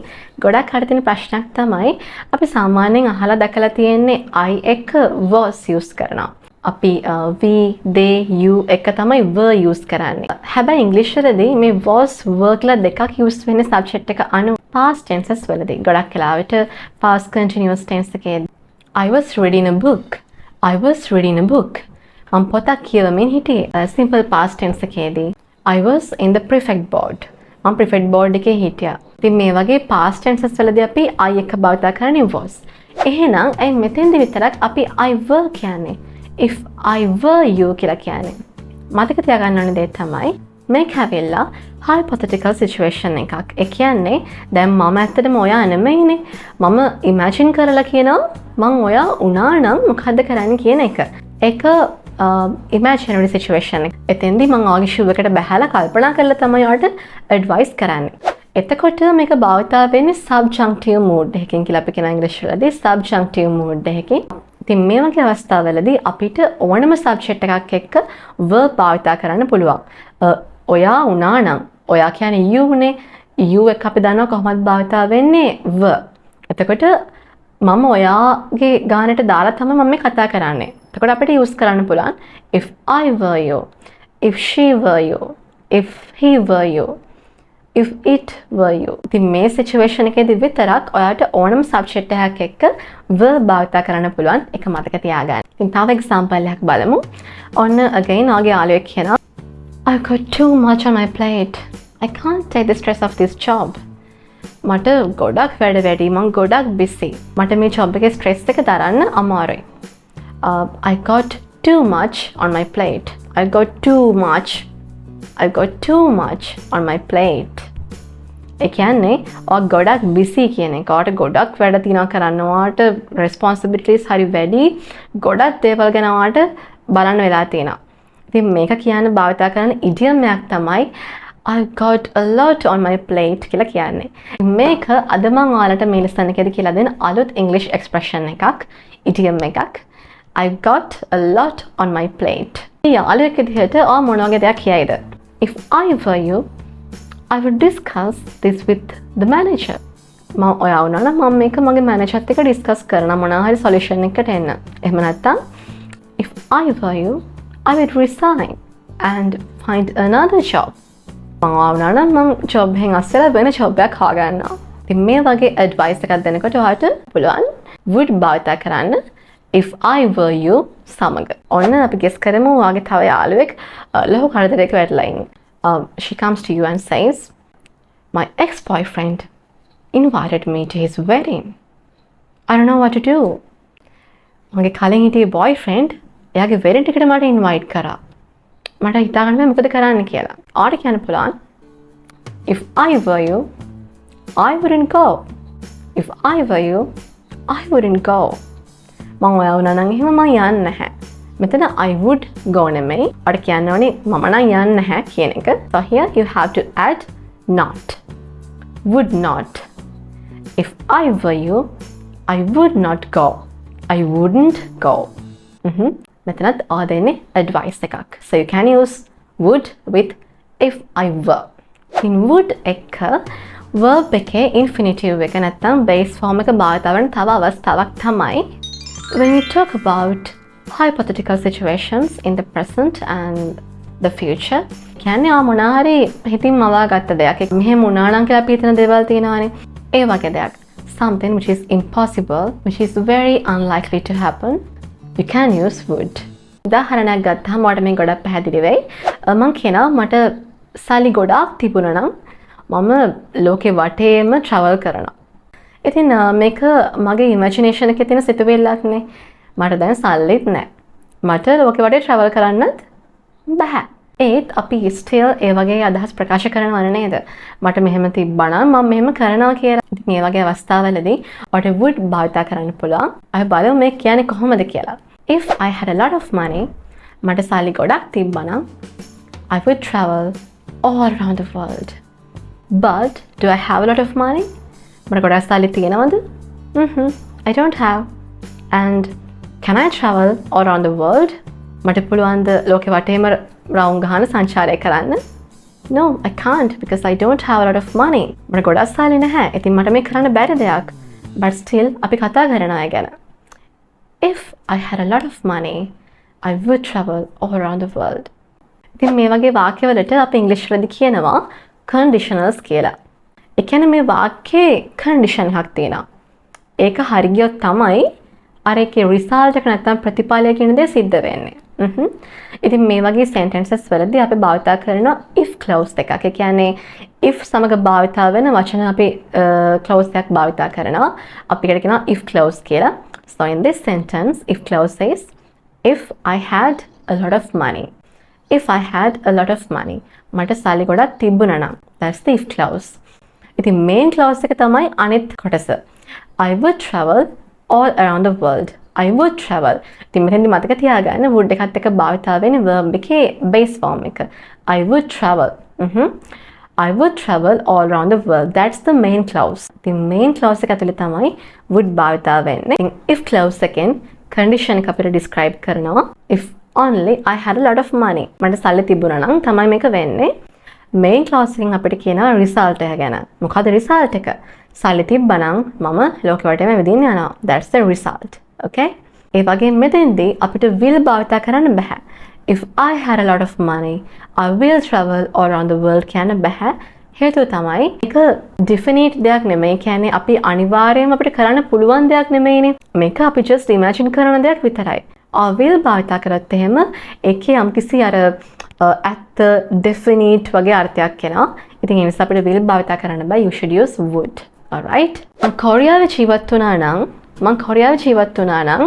ගොඩක් හරි තියෙන ප්‍රශ්නයක් තමයි අපි සාමාන්‍යයෙන් අහලා දැකලා තියෙන්නේ I එක was use කරනවා. අපි we, they, you එක තමයි were use කරන්නේ. හැබැයි ඉංග්‍රීසි වලදී මේ was were කියලා දෙකක් use වෙන්නේ subject එක අනුව past tenses වලදී. ගොඩක් වෙලාවට past continuous tense එකේදී I was reading a book. මම පොතක් කියවමින් හිටියේ. simple past tense එකේදී I was in the prefect board. මම prefect board එකේ හිටියා. ඉතින් මේ වගේ past tenses වලදී අපි I එක භාවිත කරන්නේ was. එහෙනම් අයි මෙතෙන්දි විතරක් අපි I were කියන්නේ if I were you කියලා කියන්නේ. මතක තියාගන්න ඕනේ දේ තමයි මේක හැවෙලා hypothetical situation එකක්. ඒ කියන්නේ දැන් මම ඇත්තටම ඔයා නෙමෙයිනේ. මම imagine කරලා කියනවා මං ඔයා වුණා නම් මොකද්ද කරන්නේ කියන එක. ඒක imaginary situation එක. එතෙන්දී මම ආගේ shoe එකට බහැලා කල්පනා කරලා තමයි ඔයාලට advice කරන්නේ. එතකොට මේක භාවිතා වෙන්නේ subjunctive mood එකකින් කියලා අපි කියන ඉංග්‍රීසි වලදී subjunctive mood එකකින්. ඉතින් මේ වගේ අවස්ථාවලදී අපිට ඕනම subject එකක් එක්ක verb භාවිතා කරන්න පුළුවන්. ඔයා වුණා නම් ඔයා කියන්නේ you නේ. you එක අපි දන්නවා කොහොමද භාවිතා වෙන්නේ verb. එතකොට මම ඔයාගේ ගානට දාලා තමයි මම මේ කතා කරන්නේ. එතකොට අපිට use කරන්න පුළුවන් if I were you, if she were you, if he were you, if it were you. ඉතින් මේ situation එකේදී විතරක් ඔයාට ඕනම subject එකක් එක්ක verb භාවිත කරන්න පුළුවන්. ඒක මතක තියාගන්න. ඉතින් තව example එකක් බලමු. ඔන්න again ඔයාගේ යාළුවෙක් කියනවා I've got too much on my plate. I can't take the stress of this job. මට ගොඩක් වැඩ වැඩි. මම ගොඩක් busy. මට මේ job එකේ stress එක දරන්න අමාරුයි. I got too much on my plate. I got too much on my plate. ඒ කියන්නේ ඔයා ගොඩක් busy කියන එක. ඔයාට ගොඩක් වැඩ තියෙනවා කරන්න. ඔයාට responsibilities හරි වැඩි. ගොඩක් දේවල් ගැන ඔයාට බලන්න වෙලා තියෙනවා. ඉතින් මේක කියන්න භාවිතා කරන idiom එකක් තමයි I've got a lot on my plate කියලා කියන්නේ. මේක අද මම ඔයාලට මේ lesson එකේදී කියලා දෙන අලුත් English expression එකක්, idiom එකක්. I've got a lot on my plate. යාළුවෙක් විදිහට ඔයා මොන වගේ දෙයක් කියයිද? If I were you, I would discuss this with the manager. මම ඔයා වුණා නම් මම මේක මගේ මැනේජර්ත් එක්ක ඩිස්කස් කරනවා මොනවා හරි සොලියුෂන් එකකට එන්න. එහෙම නැත්නම් if I were you, I would resign and find another job. මම ඔයා වුණා නම් මම ජොබ් එකෙන් අස්සලා වෙන ජොබ් එකක් හොයාගන්නවා. ඉතින් මේ වගේ ඇඩ්වයිස් එකක් දෙනකොට ඔයාට පුළුවන් would භාවිත කරන්න if I were you සමග. ඔන්න අපි ගෙස් කරමු ඔයාගේ තව යාළුවෙක් ලොකු කරදරයක වැටලා ඉන්නේ. She comes to you and says, my ex-boyfriend invited me to his wedding. I don't know what to do. මගේ කලින් හිටියේ boyfriend එයාගේ wedding එකට මට invite කරා. මට හිතා ගන්න බැහැ මොකද කරන්න කියලා. ආට කියන්න පුළුවන් if I were you, I wouldn't go. If I were you, I wouldn't go. මං ඔයා වුණා නම් එහෙම මං යන්නේ නැහැ. මෙතන I would go නෙමෙයි. ඔයාලට කියන්න ඕනේ මම නම් යන්නේ නැහැ කියන එක. So here you have to add not. Would not. If I were you, I would not go. I wouldn't go. මෙතනත් ඔයා දෙන්නේ advice එකක්. So you can use would with if I were. In would එක verb එකේ infinitive එක නැත්නම් base form එක භාවිත කරන තව අවස්ථාවක් තමයි when you talk about hypothetical situations in the present and the future. කියන්නේ ආ මොනවා හරි හිතින් මවා ගත්ත දෙයක්. මෙහෙම වුණා නම් කියලා අපි හිතන දේවල් තියෙනවානේ. ඒ වගේ දෙයක්. Something which is impossible, which is very unlikely to happen. You can use would. උදාහරණයක් ගත්තාම මට මේ ගොඩක් පැහැදිලි වෙයි. මම කියනවා මට සල්ලි ගොඩාක් තිබුණා නම් මම ලෝකේ වටේම travel කරනවා. ඉතින් මේක මගේ imagination එකේ තියෙන සිතුවිල්ලක් නේ. මට දැන් සල්ලිත් නැහැ. මට ලෝකේ වටේ travel කරන්නත් බෑ. ඒත් අපි still ඒ වගේ අදහස් ප්‍රකාශ කරනවද නේද? මට මෙහෙම තිබ්බා නම් මම මෙහෙම කරනවා කියලා. ඉතින් මේ වගේ අවස්ථාවලදී ඔයාට would භාවිත කරන්න පුළුවන්. අපි බලමු මේ කියන්නේ කොහොමද කියලා. If I had a lot of money, මට සල්ලි ගොඩක් තිබ්බා නම් I would travel all around the world. But do I have a lot of money? මට ගොඩක් සල්ලි තියෙනවද? I don't have. And can I travel all around the world? මට පුළුවන්ද ලෝකෙ වටේම රවුම් ගහන සංචාරය කරන්න? No, I can't because I don't have a lot of money. මට ගොඩක් සල්ලි නැහැ. ඉතින් මට මේ කරන්න බැරි දෙයක්. But still අපි කතා කරනවා අය ගැන. If I had a lot of money, I would travel all around the world. ඉතින් මේ වගේ වාක්‍යවලට අපි ඉංග්‍රීසි වලදී කියනවා conditionals කියලා. ඒ කියන්නේ මේ වාක්‍යයේ condition එකක් තියෙනවා. ඒක හරි ගියොත් තමයි අර එකේ result එක නැත්නම් ප්‍රතිඵලය කියන දේ සිද්ධ වෙන්නේ. ඉතින් මේ වගේ sentences වලදී අපි භාවිත කරන if clause එකක්. ඒ කියන්නේ if සමග භාවිත වෙන වචන අපි clause එකක් භාවිත කරනවා. අපි ඒකට කියනවා if clause කියලා. So in this sentence, if clause says, if I had a lot of money. If I had a lot of money. මට සල්ලි ගොඩක් තිබුණා නම්. That's the if clause. ඉතින් main clause එක තමයි අනිත් කොටස. I would travel all around the world. I would travel. ඉතින් මෙතෙන්දි මතක තියාගන්න would එකත් එක්ක භාවිත වෙන්නේ verb එකේ base form එක. I would travel. I would travel all around the world. That's the main clause. The main clause එක ඇතුලේ තමයි would භාවිත වෙන්නේ. If clause එකෙන් condition එක අපිට describe කරනවා. If only I had a lot of money. මට සල්ලි තිබුණා නම් තමයි මේක වෙන්නේ. main clause එකෙන් අපිට කියනවා result එක ගැන. මොකද result එක? සල්ලි තිබ්බා නම් මම ලෝකෙ වටේම විදින්න යනවා. That's the result. Okay? ඒ වගේ මෙතෙන්දී අපිට will භාවිත කරන්න බෑ. If I had a lot of money, I will travel all around the world කියන්න බෑ. හේතුව තමයි ඒක definite දෙයක් නෙමෙයි. කියන්නේ අපි අනිවාර්යයෙන්ම අපිට කරන්න පුළුවන් දෙයක් නෙමෙයිනේ. මේක අපි just imagine කරන දෙයක් විතරයි. I will භාවිත කරත් එහෙම ඒකේ යම්කිසි අර at definite වගේ අර්ථයක් එනවා. ඉතින් ඒ නිසා අපිට will භාවිත කරන්න බෑ. You should use would. Alright? මම කොරියාවේ ජීවත් වුණා නම්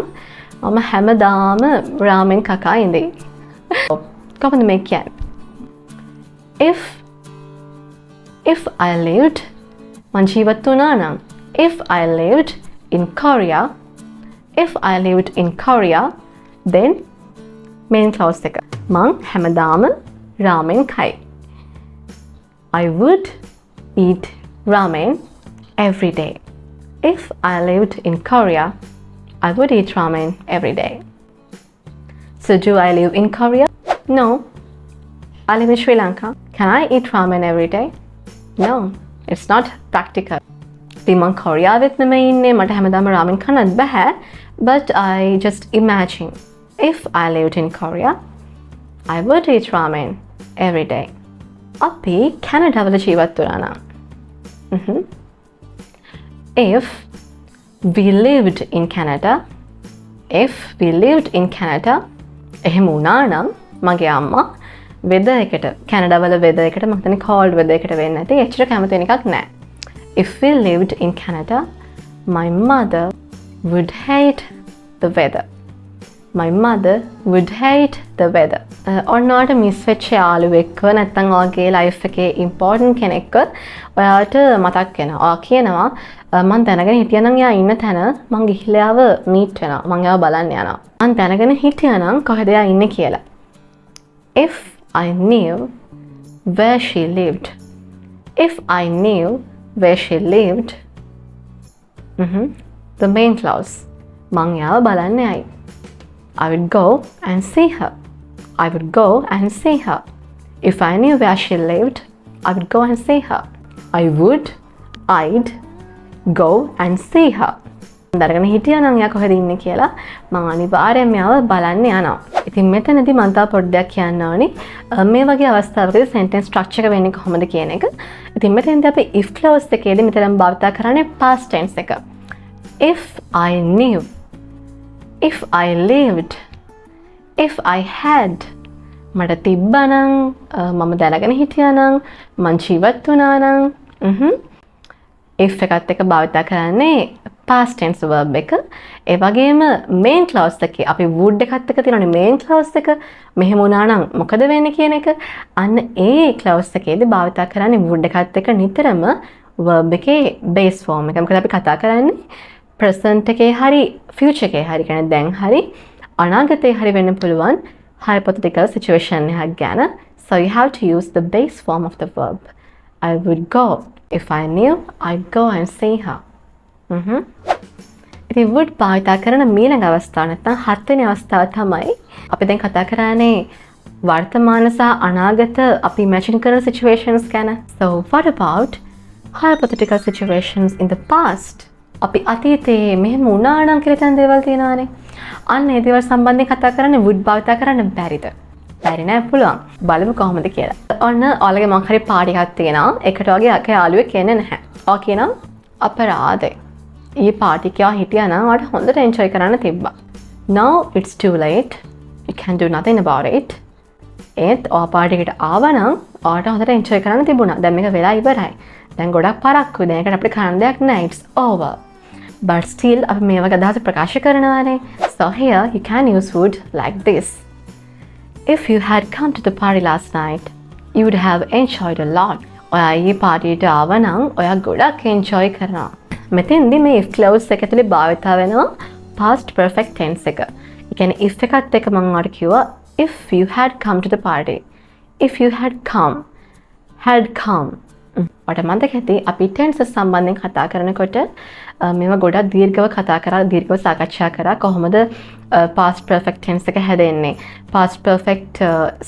මම හැමදාම රාමෙන් කකා ඉඳී. කොහොමද මේ කියන්නේ? If I lived මං ජීවත් වුණා නම් if I lived in Korea then main clause එක මං හැමදාම රාමෙන් කයි. I would eat ramen every day. If I lived in Korea, I would eat ramen every day. So do I live in Korea? No. I live in Sri Lanka. Can I eat ramen every day? No. It's not practical. ඉතින් මං කොරියාවෙත් නෙමෙයි ඉන්නේ. මට හැමදාම ramen කන්නත් බෑ. But I just imagine if I lived in Korea, I would eat ramen every day. අපි කැනඩාවල ජීවත් වුණා නම්. If we lived in Canada, එහෙම වුණා නම් මගේ අම්මා weather එකට කැනඩාවල weather එකට මම හිතන්නේ cold weather එකට වෙන්නේ නැති එච්චර කැමති වෙන එකක් නැහැ. If we lived in Canada, my mother would hate the weather. My mother would hate the weather. ඔන්නවට මිස් වෙච්ච යාළුවෙක්ව නැත්නම් ඔයාගේ ලයිෆ් එකේ ඉම්පෝටන්ට් කෙනෙක්ව ඔයාට මතක් වෙනවා. ඔයා කියනවා මං දැනගෙන හිටියනම් එයා ඉන්න තැන මං ගිහිල්ලාව මීට් වෙනවා. මං එයාව බලන්න යනවා. මං දැනගෙන හිටියනම් කොහෙද එයා ඉන්නේ කියලා. If I knew where she lived. If I knew where she lived. The main clause. මං එයාව බලන්න යයි. I would go and see her. I would go and see her. If I knew where she lived, I would go and see her. I'd go and see her. දරගෙන හිටියනම් එයා කොහෙද ඉන්නේ කියලා මම අනිවාර්යයෙන්ම එයාව බලන්න යනවා. ඉතින් මෙතනදී මම තව පොඩ්ඩක් කියන්න ඕනේ මේ වගේ අවස්ථාවකදී sentence structure එක වෙන්නේ කොහොමද කියන එක. ඉතින් මෙතෙන්දී අපි if clause එකේදී මෙතන භාවිත කරන්නේ past tense එක. If I knew, if I lived, if I had, මට තිබ්බනම් මම දැනගෙන හිටියානම් මං ජීවත් වුණා නම් if එකත් එක්ක භාවිත කරන්නේ past tense verb එක. ඒ වගේම main clause එකේ අපි would එකත් එක්ක තියෙනනේ main clause එක. මෙහෙම වුණා නම් මොකද වෙන්නේ කියන එක. අන්න ඒ clause එකේදී භාවිත කරන්නේ would එකත් එක්ක නිතරම verb එකේ base form එක. මොකද අපි කතා කරන්නේ present එකේ හරි future එකේ හරි කියන්නේ දැන් හරි අනාගතේ හරි වෙන්න පුළුවන් hypothetical situation එකක් ගැන. So you have to use the base form of the verb. I would go. If I knew, I'd go and see her. ඉතින් would භාවිත කරන ඊළඟ අවස්ථාව නැත්නම් හත්වෙනි අවස්ථාව තමයි අපි දැන් කතා කරන්නේ වර්තමාන සහ අනාගත අපි imagine කරන situations ගැන. So what about hypothetical situations in the past? අපි අතීතයේ මෙහෙම වුණා නම් කියලා තන දේවල් තියෙනවානේ. අන්න ඒ දේවල් සම්බන්ධයෙන් කතා කරන්නේ would භාවිත කරන්න බැරිද? බැරි නෑ පුළුවන්. බලමු කොහොමද කියලා. ඔන්න ඔයාලගේ මොකක් හරි පාටි එකක් තියෙනවා. එකට වගේ අක යාළුවෙක් එන්නේ නැහැ. ඔයා කියනවා අපරාධේ. ඊ පාටි එකේ හිටියා නම් ඔයාලට හොඳට එන්ජොයි කරන්න තිබ්බා. Now it's too late. You can do nothing about it. ඒත් ඔයා පාටි එකට ආවා නම් ඔයාලට හොඳට එන්ජොයි කරන්න තිබුණා. දැන් මේක වෙලා ඉවරයි. දැන් ගොඩක් පරක්කු. දැන් ඒකට අපිට කරන්න දෙයක් නෑ. It's over. But still අපි මේ වගේ අදහස් ප්‍රකාශ කරනවානේ. So here you can use would like this. If you had come to the party last night, you would have enjoyed a lot. ඔයා ඊ පාටියට ආව නම් ඔයා ගොඩක් enjoy කරනවා. මෙතෙන්දී මේ if clause එක ඇතුලේ භාවිත වෙනවා past perfect tense එක. ඒ කියන්නේ if එකත් එක්ක මම ඔයාලට කිව්වා if you had come to the party. If you had come. ඔයාලට මතක ඇති අපි tense සම්බන්ධයෙන් කතා කරනකොට මේවා ගොඩක් දීර්ඝව සාකච්ඡා කරා කොහොමද past perfect tense එක හැදෙන්නේ. past perfect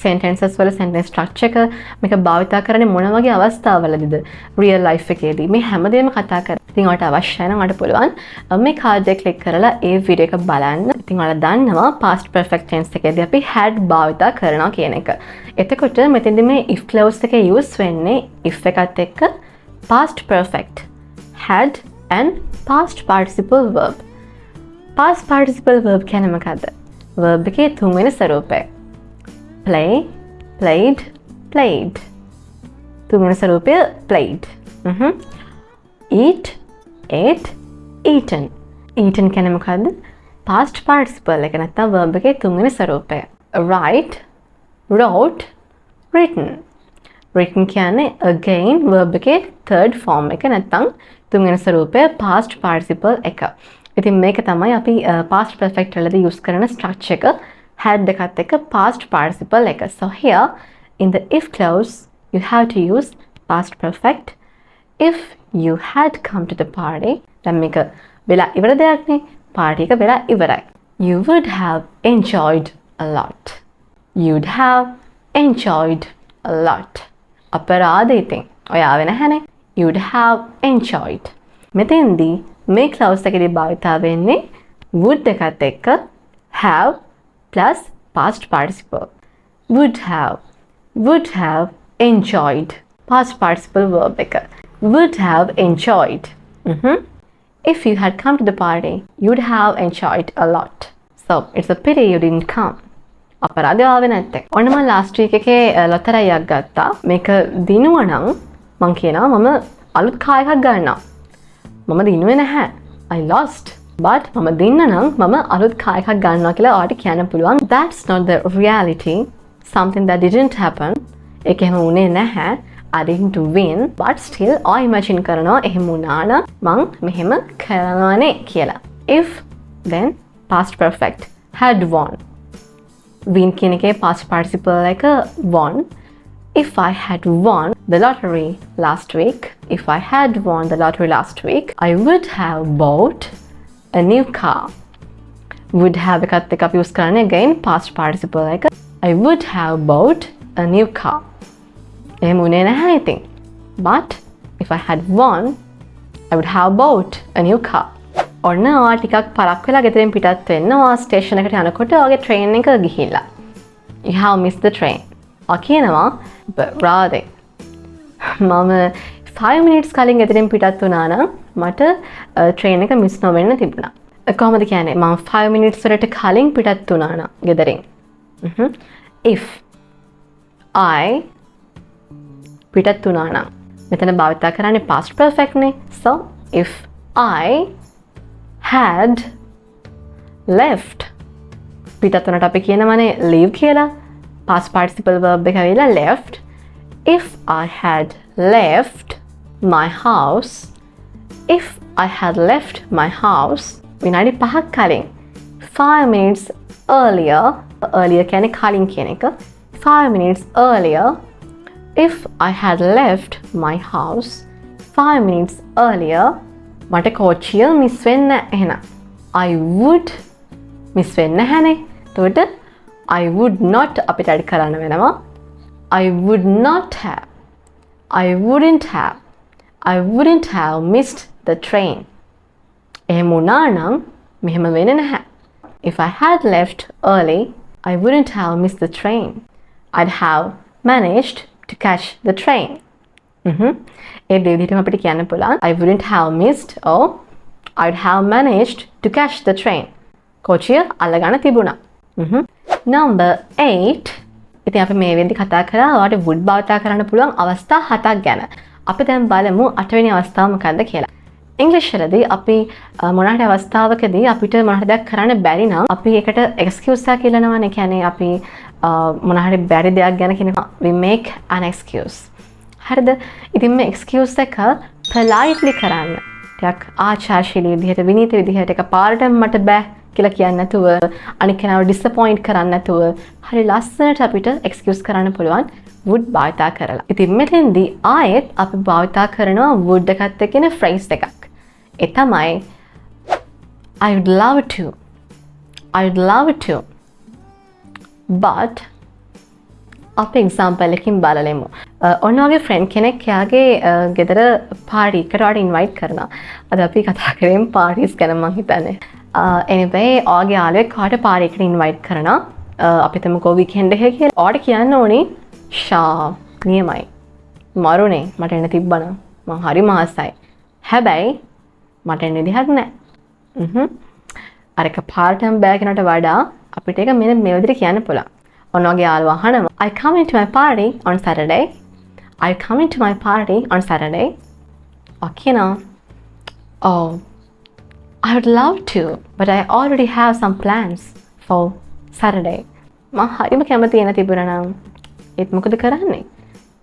sentences වල sentence structure එක මේක භාවිත කරන්නේ මොන වගේ අවස්ථාවලදීද real life එකේදී මේ හැමදේම කතා කරා. ඉතින් ඔයාලට අවශ්‍ය නම් ඔයාලට පුළුවන් මේ කාඩ් එක ක්ලික් කරලා ඒ වීඩියෝ එක බලන්න. ඉතින් ඔයාලා දන්නවා past perfect tense එකේදී අපි had භාවිත කරනවා කියන එක. එතකොට මෙතෙන්දී මේ if clause එකේ use වෙන්නේ if එකත් එක්ක past perfect had and past participle verb. Past participle verb කියන්නේ මොකද්ද? verb එකේ තුන්වෙනි ස්වරූපය. play, played, played. තුන්වෙනි ස්වරූපය played. eat, ate, eaten. eaten කියන්නේ මොකද්ද? past participle එක නැත්නම් verb එකේ තුන්වෙනි ස්වරූපය. write, wrote, written. written කියන්නේ again verb එකේ third form එක නැත්නම් තුන්වෙනි ස්වරූපය past participle එක. ඉතින් මේක තමයි අපි past perfect වලදී use කරන structure එක had එකත් එක්ක past participle එක. So here in the if clause you have to use past perfect. If you had come to the party, දැන් මේක වෙලා ඉවර දෙයක්නේ. party එක වෙලා ඉවරයි. You would have enjoyed a lot. You'd have enjoyed a lot. අපරාධ ඉතින් ඔය ආවේ නැහැනේ. You'd have enjoyed. මෙතෙන්දී මේ clause එකේදී භාවිත වෙන්නේ would එකත් එක්ක have plus past participle. would have enjoyed past participle verb එක. would have enjoyed. If you had come to the party, you'd have enjoyed a lot. So it's a pity you didn't come. අපරාධය ආවේ නැත්තේ. ඔන්න මම last week එකේ ලොතරැයියක් ගත්තා. මේක දිනුවා නම් මං කියනවා මම අලුත් කාර් එකක් ගන්නවා. මම දිනුවේ නැහැ. I lost. but මම දෙන්න නම් මම අලුත් කාර් එකක් ගන්නවා කියලා ඔයාලට කියන්න පුළුවන්. That's not the reality. Something that didn't happen. ඒක එහෙම වුණේ නැහැ. I didn't win, but still I imagine කරනවා එහෙම වුණා නම් මං මෙහෙම කරනවානේ කියලා. If then past perfect had won. Win කියන එකේ past participle එක won. If I had won the lottery last week, if I had won the lottery last week, I would have bought a new car. Would have එකත් එක්ක අපි use කරන්නේ again past participle එක. I would have bought a new car. එහෙම උනේ නැහැ ඉතින්. But if I had won, I would have bought a new car. ඔන්න ඔයා ටිකක් පරක් වෙලා ගෙදරින් පිටත් වෙන්න ඔයා ස්ටේෂන් එකට යනකොට ඔයාගේ ට්‍රේන් එක ගිහිල්ලා. You have missed the train. ඔයා කියනවා but rather මම 5 minutes කලින් ගෙදරින් පිටත් වුණා නම් මට ට්‍රේන් එක මිස් නොවෙන්න තිබුණා. කොහොමද කියන්නේ? මම 5 minutes වලට කලින් පිටත් වුණා නම් ගෙදරින්. If I පිටත් වුණා නම් මෙතන භාවිතා කරන්නේ past perfect නේ. So if I had left පිටත් වුණාට අපි කියනවානේ leave කියලා. past participle verb එක ඇවිල්ලා left. If I had left my house, if I had left my house විනාඩි 5ක් කලින් 5 minutes earlier කියන්නේ කලින් කියන එක 5 minutes earlier. If I had left my house 5 minutes earlier මට කෝච්චිය මිස් වෙන්න එහෙනම් I would මිස් වෙන්න නැහැනේ. එතකොට I would not අපිට add කරන්න වෙනවා. I would not have, I wouldn't have missed the train. එහෙම වුණා නම් මෙහෙම වෙන්නේ නැහැ. If I had left early, I wouldn't have missed the train. I'd have managed to catch the train. ඒ දෙවිදිහටම අපිට කියන්න පුළුවන් I wouldn't have missed or I'd have managed to catch the train. කෝච්චිය අල්ලගන්න තිබුණා. Number 8. ඉතින් අපි මේ වෙද්දි කතා කරා ඔයාලට would භාවිතා කරන්න පුළුවන් අවස්ථා 7ක් ගැන. අපි දැන් බලමු 8 වෙනි අවස්ථාව මොකක්ද කියලා. ඉංග්‍රීසි වලදී අපි මොනවාට අවස්ථාවකදී අපිට මොනවාට දෙයක් කරන්න බැරි නම් අපි ඒකට excuse එකක් කියලානවානේ. කියන්නේ අපි මොනවාට බැරි දෙයක් ගැන කියනවා we make an excuse. හරිද? ඉතින් මේ excuse එක politely කරන්න. ටිකක් ආචාරශීලී විදිහට විනීත විදිහට එක පාරටම මට බෑ කියලා කියන්නේ නැතුව අනික කෙනාව disappoint කරන්න නැතුව හරි ලස්සනට අපිට excuse කරන්න පුළුවන් would භාවිතා කරලා. ඉතින් මෙතෙන්දී ආයෙත් අපි භාවිතා කරනවා would එකත් එක්ක ඉන phrase එකක්. ඒ තමයි I would love to but අපි example එකකින් බලමු. ඔන්න ඔයගේ friend කෙනෙක් එයාගේ ගෙදර party එකකට ඔයාලට invite කරනවා. අද අපි කතා කරේ parties ගැන මං හිතන්නේ. anyway ඔයාගේ යාළුවෙක් ඔයාලට party එකට invite කරනවා. අපි තමකෝ weekend එකේ කියලා. ඔයාලට කියන්න ඕනේ ෂා නියමයි. මරුනේ මට එන්න තිබ්බනම් මං හරි මහසයි. හැබැයි මට එන්න විදිහක් නැහැ. අර එක පාරටම බෑ කියනට වඩා අපිට ඒක මෙන්න මේ විදිහට කියන්න පුළුවන්. ඔන්නෝගේ යාළුවා අහනවා I coming to my party on Saturday. I coming to my party on Saturday. Okay now. Oh, I would love to, but I already have some plans for Saturday. මම හරිම කැමති වෙන තිබුණා නම් ඒත් මොකද කරන්නේ?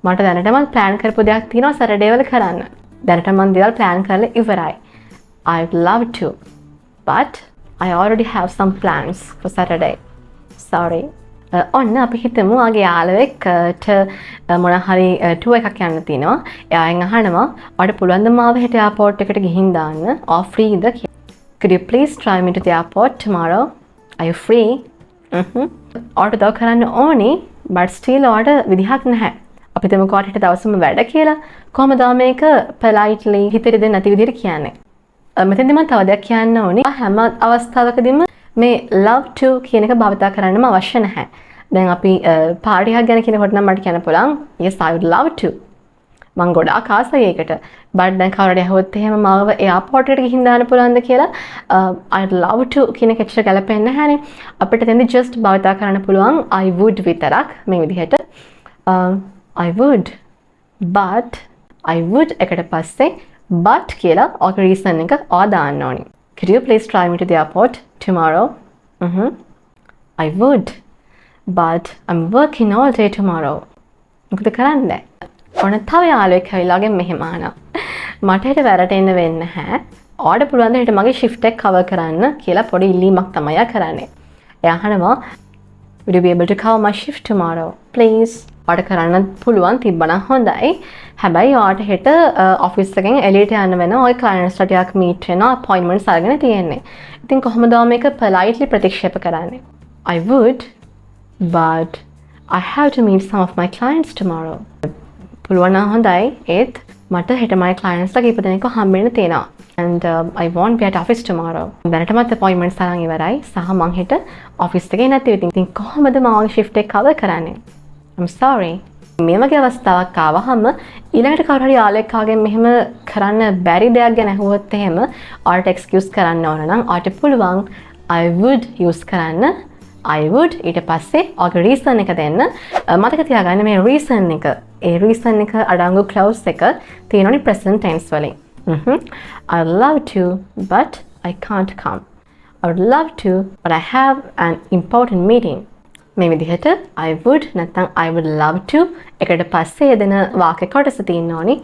මට දැනටම plan කරපු දෙයක් තියෙනවා Saturday වල කරන්න. දැනට මම දේවල් plan කරලා ඉවරයි. I would love to, but I already have some plans for Saturday. Sorry. ඔන්න අපි හිතමු ආගේ යාළුවෙක්ට මොන හරි ටුවර් එකක් යන්න තියෙනවා. එයාගෙන් අහනවා ඔයාලට පුළුවන් ද මාව හෙට එයාපෝට් එකට ගිහින් දාන්න? or free ද කියලා. Could you please drive me to the airport tomorrow? Are you free? ඔයාලට දව කරන්න ඕනේ but still ඔයාලට විදිහක් නැහැ. අපි හිතමු ඔයාලට හෙට දවසම වැඩ කියලා. කොහමද මේක politely හිතේ දෙන්න නැති විදිහට කියන්නේ? මෙතෙන්දි මම තව දෙයක් කියන්න ඕනේ. හැම අවස්ථාවකදීම මේ love to කියන එක භාවිතා කරන්නම අවශ්‍ය නැහැ. දැන් අපි පාටි එකක් ගැන කියනකොට නම් මට කියන්න පුළුවන් yes I would love to. මම ගොඩාක් ආසයි ඒකට. but දැන් කවුරුහරි අහුවොත් එහෙම මාව එයාපෝට් එකට ගිහින් දාන්න පුළුවන්ද කියලා I would love to කියන එක ඇත්තට ගැලපෙන්නේ නැහැනේ. අපිට එතෙන්දී just භාවිතා කරන්න පුළුවන් I would විතරක් මේ විදිහට. I would but I would එකට පස්සේ but කියලා ඔක reason එක දාන්න ඕනේ. Could you please drive me to the airport tomorrow? I would, but I'm working all day tomorrow. මොකද කරන්නේ? ඔන්න තව යාළුවෙක් ඇවිල්ලාගෙන් මෙහෙම අහනවා. මට හෙට වැරට එන්න වෙන්නේ නැහැ. ඔයාට පුළුවන් ද හෙට මගේ shift එක cover කරන්න කියලා පොඩි ඉල්ලීමක් තමයි එයා කරන්නේ. එයා අහනවා Would you be able to cover my shift tomorrow? Please. ඔයාට කරන්න පුළුවන් තිබ්බනම් හොඳයි. හැබැයි ඔයාට හෙට ඔෆිස් එකෙන් එළියට යන්න වෙනවා. ඔය clients ලා ටිකක් meet වෙනවා appointments අරගෙන තියෙන්නේ. ඉතින් කොහොමද මේක politely ප්‍රතික්ෂේප කරන්නේ? I would, but I have to meet some of my clients tomorrow. පුළුවන් නම් හොඳයි. ඒත් මට හෙට my clients ලා කීප දෙනෙක්ව හම්බෙන්න තියෙනවා. And I won't be at office tomorrow. දැනටමත් appointments අරන් ඉවරයි. සහ මං හෙට office එකේ නැති වෙතින්. ඉතින් කොහොමද මම shift එක cover කරන්නේ? I'm sorry. මේ වගේ අවස්ථාවක් ආවහම ඊළඟට කවුරු හරි යාළුවෙක්ගෙන් මෙහෙම කරන්න බැරි දෙයක් ගැන අහුවොත් එහෙම ඔයාලට excuse කරන්න ඕන නම් ඔයාලට පුළුවන් I would use කරන්න. I would ඊට පස්සේ ඔයාගේ reason එක දෙන්න. මතක තියාගන්න මේ reason එක reason එක අඩංගු clause එක තියෙනවනේ present tense වලින්. I'd love to, but I can't come. I would love to, but I have an important meeting. මේ විදිහට I would නැත්නම් I would love to එකට පස්සේ දෙන වාක්‍ය කොටස තියෙනෝනි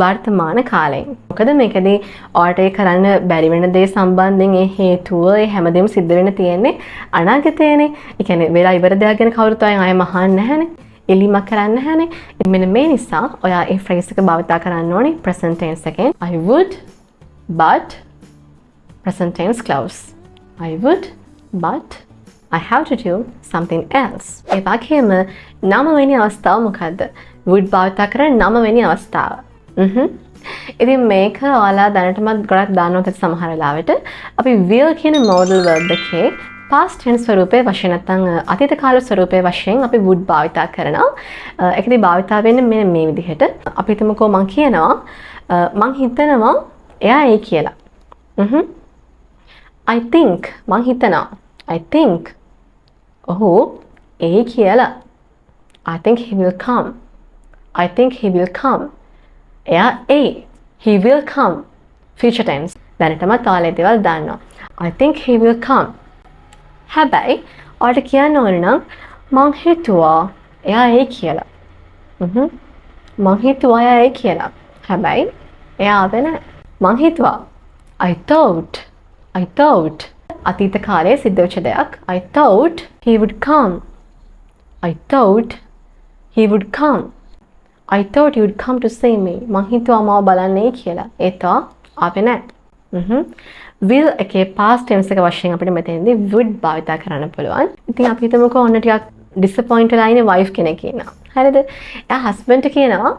වර්තමාන කාලයෙන්. මොකද මේකදී ඔයාලට ඒ කරන්න බැරි වෙන දේ සම්බන්ධයෙන් ඒ හේතුව ඒ හැමදේම සිද්ධ වෙන්න තියෙන්නේ අනාගතයේනේ. ඒ කියන්නේ වෙලා ඉවර දෙයක් ගැන කවුරුත් අයම අහන්නේ නැහැනේ. එලිමක් කරන්නේ නැහැනේ. මෙන්න මේ නිසා ඔයා ඒ phrase එක භාවිතා කරන්න ඕනේ present tense එකෙන්. I would, but present tense clause. I would, but I have to do something else. ඒ වගේම නවවෙනි අවස්ථාව මොකද්ද? would භාවිතා කරන නවවෙනි අවස්ථාව. ඉතින් මේක ඔයාලා දැනටමත් ගොඩක් දන්නවද සමහර වෙලාවට අපි will කියන modal verb එකේ past tense ස්වරූපයේ වශයෙන් නැත්නම් අතීත කාල ස්වරූපයේ වශයෙන් අපි would භාවිතා කරනවා. ඒකදී භාවිතා වෙන්නේ මෙන්න මේ විදිහට. අපි හිතමුකෝ මම කියනවා මං හිතනවා එයා ඒ කියලා. I think මං හිතනවා. I think ඔහු ඒ කියලා. I think he will come. I think he will come. එයා ඒ. He will come. Future tense. දැනටමත් ඔයාලා දේවල් දන්නවා. I think he will come. හැබැයි ඔයාලට කියන්න ඕන නම් මං හිතුවා එයා ඒ කියලා. මං හිතුවා එයා ඒ කියලා. හැබැයි එයා ආවේ නැහැ. මං හිතුවා I thought අතීත කාලයේ සිද්ධ වෙච්ච දෙයක්. I thought he would come. I thought he would come. I thought you would come to see me. මං හිතුවා මාව බලන්නේ කියලා. ඒත ආවේ නැහැ. will එකේ past tense එක වශයෙන් අපිට මෙතනදී would භාවිතා කරන්න පුළුවන්. ඉතින් අපි හිතමුකෝ ඔන්න ටිකක් disappoint වෙලා ඉන්නේ wife කෙනෙක් ඉන්නවා. හරිද? එයා husband කියනවා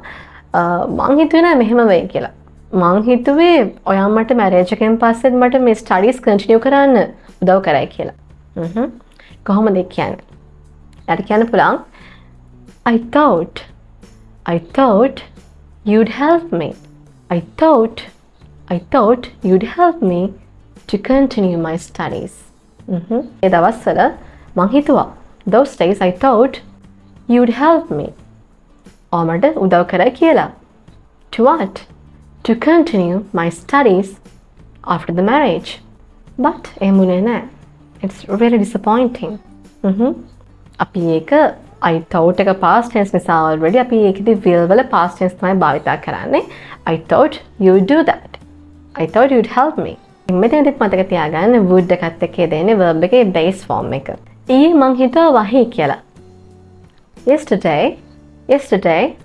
මං හිතුවේ නෑ මෙහෙම වෙයි කියලා. මං හිතුවේ ඔයා මට marriage එකෙන් පස්සෙත් මට මේ studies continue කරන්න උදව් කරයි කියලා. කොහොමද කියන්නේ? එයාට කියන්න පුළුවන් I thought you'd help me. I thought you'd help me to continue my studies. ඒ දවස්වල මං හිතුවා those days I thought you'd help me. ඔයාමට උදව් කරයි කියලා. To what? To continue my studies after the marriage. But එමුනේ නැහැ. It's really disappointing. අපි ඒක I thought එක past tense නිසා already අපි ඒකදී will වල past tense තමයි භාවිතා කරන්නේ. I thought you would do that. I thought you'd help me. මෙතනදිත් මතක තියාගන්න would එකත් එක්ක දෙන්නේ verb එකේ base form එක. ඊයේ මං හිතුවා වහී කියලා. Yesterday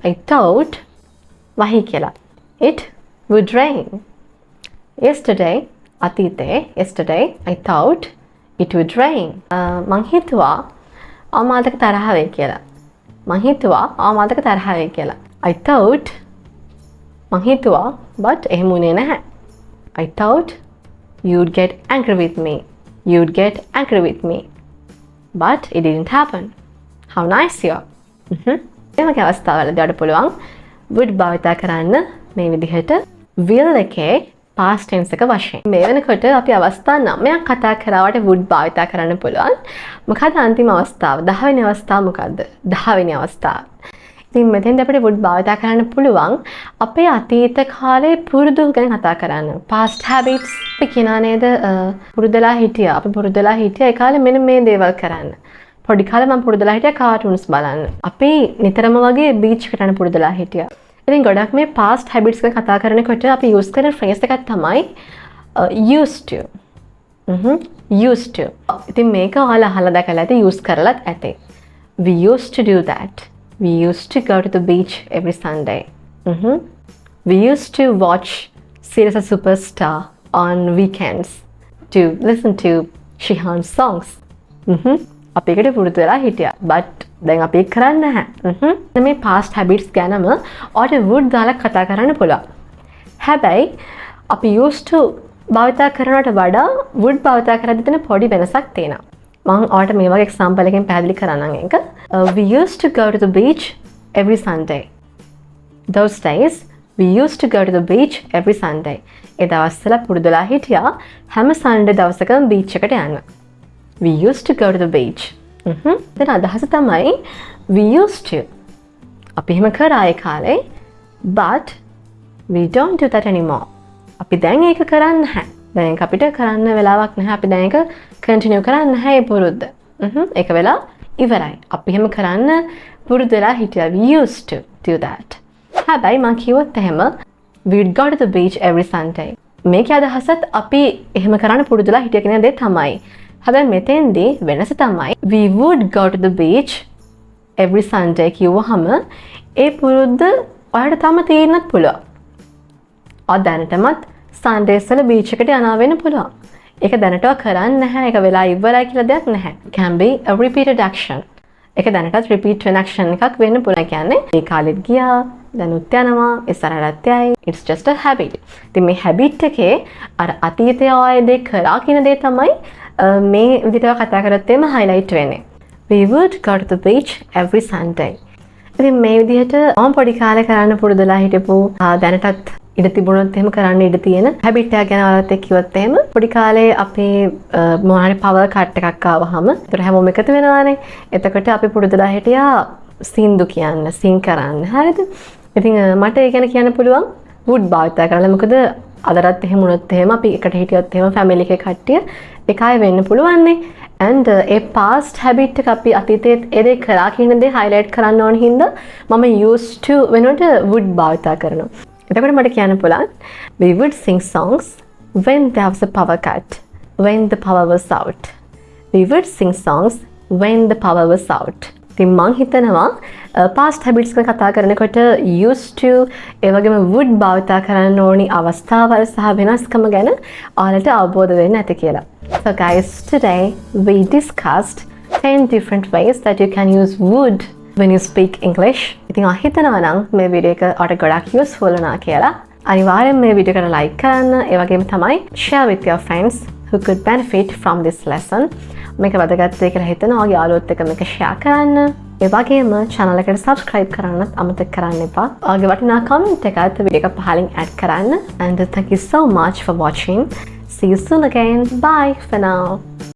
I thought වහී කියලා. It would rain. Yesterday I thought it would rain. මං හිතුවා ආමාදක තරහ වෙයි කියලා. I thought මං හිතුවා but එහෙමුනේ නැහැ. I thought you'd get angry with me. But it didn't happen. How nice you are. මේ වගේ අවස්ථාවලදී ඔයාලට පුළුවන් would භාවිතා කරන්න මේ විදිහට will එකේ past tense එක වශයෙන්. මේ වෙනකොට අපි අවස්ථා 9ක් කතා කරාවට would භාවිතා කරන්න පුළුවන්. මොකද අන්තිම අවස්ථාව 10 වෙනි අවස්ථාව මොකද්ද? 10 වෙනි අවස්ථාව. ඉතින් මෙතෙන්දී අපිට would භාවිත කරන්න පුළුවන් අපේ අතීත කාලේ පුරුදු ගැන කතා කරන්න. past habits අපි කියනා නේද? පුරුදුලා හිටියා. අපි පුරුදුලා හිටියා ඒ කාලේ මෙන්න මේ දේවල් කරන්න. පොඩි කාලේ මම පුරුදුලා හිටියා කාටුන්ස් බලන්න. අපි නිතරම වගේ බීච් එකට යන පුරුදුලා හිටියා. ඉතින් ගොඩක් මේ past habits ගැන කතා කරනකොට අපි use කරන phrase එකක් තමයි used to. used to. ඉතින් මේක ඔයාලා අහලා දැකලා ඇති use කරලත් ඇති. We used to do that. We used to go to the beach every Sunday. We used to watch Series of Superstar on weekends to listen to Shihan's songs. අපි එකට පුරුදු වෙලා හිටියා. But දැන් අපි ඒක කරන්නේ නැහැ. මේ past habits ගැනම ඔයාලට would දාලා කතා කරන්න පුළුවන්. හැබැයි අපි used to භාවිත කරනවට වඩා would භාවිත කරද්දී තියෙන පොඩි වෙනසක් තියෙනවා. මම ඔයාලට මේ වගේ example එකකින් පැහැදිලි කරන්නම් ඒක. We used to go to the beach every Sunday. Those days we used to go to the beach every Sunday. ඒ දවස්වල පුරුදුලා හිටියා හැම Sunday දවසකම beach එකට යන්න. We used to go to the beach. දැන් අදහස තමයි we used to. අපි එහෙම කරා ඒ කාලේ but we don't do that anymore. අපි දැන් ඒක කරන්නේ නැහැ. දැන් අපිට කරන්න වෙලාවක් නැහැ. අපි දැන් ඒක continue කරන්නේ නැහැ ඒ පුරුද්ද. ඒක වෙලා ඉවරයි. අපි එහෙම කරන්න පුරුදු වෙලා හිටියා. We used to do that. හැබැයි මම කිව්වොත් එහෙම we'd go to the beach every Sunday. මේකේ අදහසත් අපි එහෙම කරන්න පුරුදු වෙලා හිටිය කියන දේ තමයි. හැබැයි මෙතෙන්දී වෙනස තමයි we would go to the beach every Sunday කිව්වහම ඒ පුරුද්ද ඔයාලට තම තේරෙන්නත් පුළුවන්. දැනටමත් Sundays වල beach එකට යනවා වෙන්න පුළුවන්. ඒක දැනටව කරන්නේ නැහැ. ඒක වෙලා ඉවරයි කියලා දෙයක් නැහැ. Can be a repeated action. ඒක දැනටත් repeat වෙන action එකක් වෙන්න පුළුවන්. කියන්නේ මේ කාලෙත් ගියා, දැනුත් යනවා, ඉස්සරහට යයි. It's just a habit. ඉතින් මේ habit එකේ අර අතීතයේ ආයේ දේ කරා කියන දේ තමයි මේ විදිහට කතා කරත් එම highlight වෙන්නේ. We would go to the beach every Sunday. ඉතින් මේ විදිහට මම පොඩි කාලේ කරන්න පුරුදුලා හිටපු දැනටත් ඉඩ තිබුණොත් එහෙම කරන්න ඉඩ තියෙන හැබිට් එක ගැන ඔයාලත් එක්ක කිව්වොත් එහෙම පොඩි කාලේ අපේ මොනවාරි පවර් කට් එකක් ආවහම ඒතර හැමෝම එකතු වෙනවානේ. එතකොට අපි පුරුදුලා හිටියා සින්දු කියන්න, සින් කරන්න. හරිද? ඉතින් මට ඒ ගැන කියන්න පුළුවන් would භාවිත කරලා. මොකද අදටත් එහෙම වුණොත් එහෙම අපි එකට හිටියොත් එහෙම family එකේ කට්ටිය එකයි වෙන්න පුළුවන්නේ. and ඒ past habit එක අපි අතීතයේ ඒ දේ කරා කියන දේ highlight කරන්න ඕන හින්දා මම used to වෙනකොට would භාවිත කරනවා. එතකොට මට කියන්න පුළුවන් we would sing songs when there was a power cut, when the power was out. We would sing songs when the power was out. ඉතින් මං හිතනවා past habits ගැන කතා කරනකොට used to ඒ වගේම would භාවිත කරන්න ඕනි අවස්ථාවල් සහ වෙනස්කම ගැන ඔයාලට අවබෝධ වෙන්න ඇති කියලා. So guys, today we discussed 10 different ways that you can use would when you speak English. ඉතින් මම හිතනවා නම් මේ වීඩියෝ එක ඔයාලට ගොඩක් useful වුණා කියලා. අනිවාර්යෙන් මේ වීඩියෝ එකට like කරන්න. ඒ වගේම තමයි share with your friends who could benefit from this lesson. මේක වැදගත් දෙයක් කියලා හිතනවා. ඔයාගේ යාළුවොත් එක්ක මේක share කරන්න. ඒ වගේම channel එකට subscribe කරන්නත් අමතක කරන්න එපා. ඔයාගේ වටිනා comment එකත් වීඩියෝ එක පහලින් add කරන්න. And thank you so much for watching. See you soon again. Bye for now.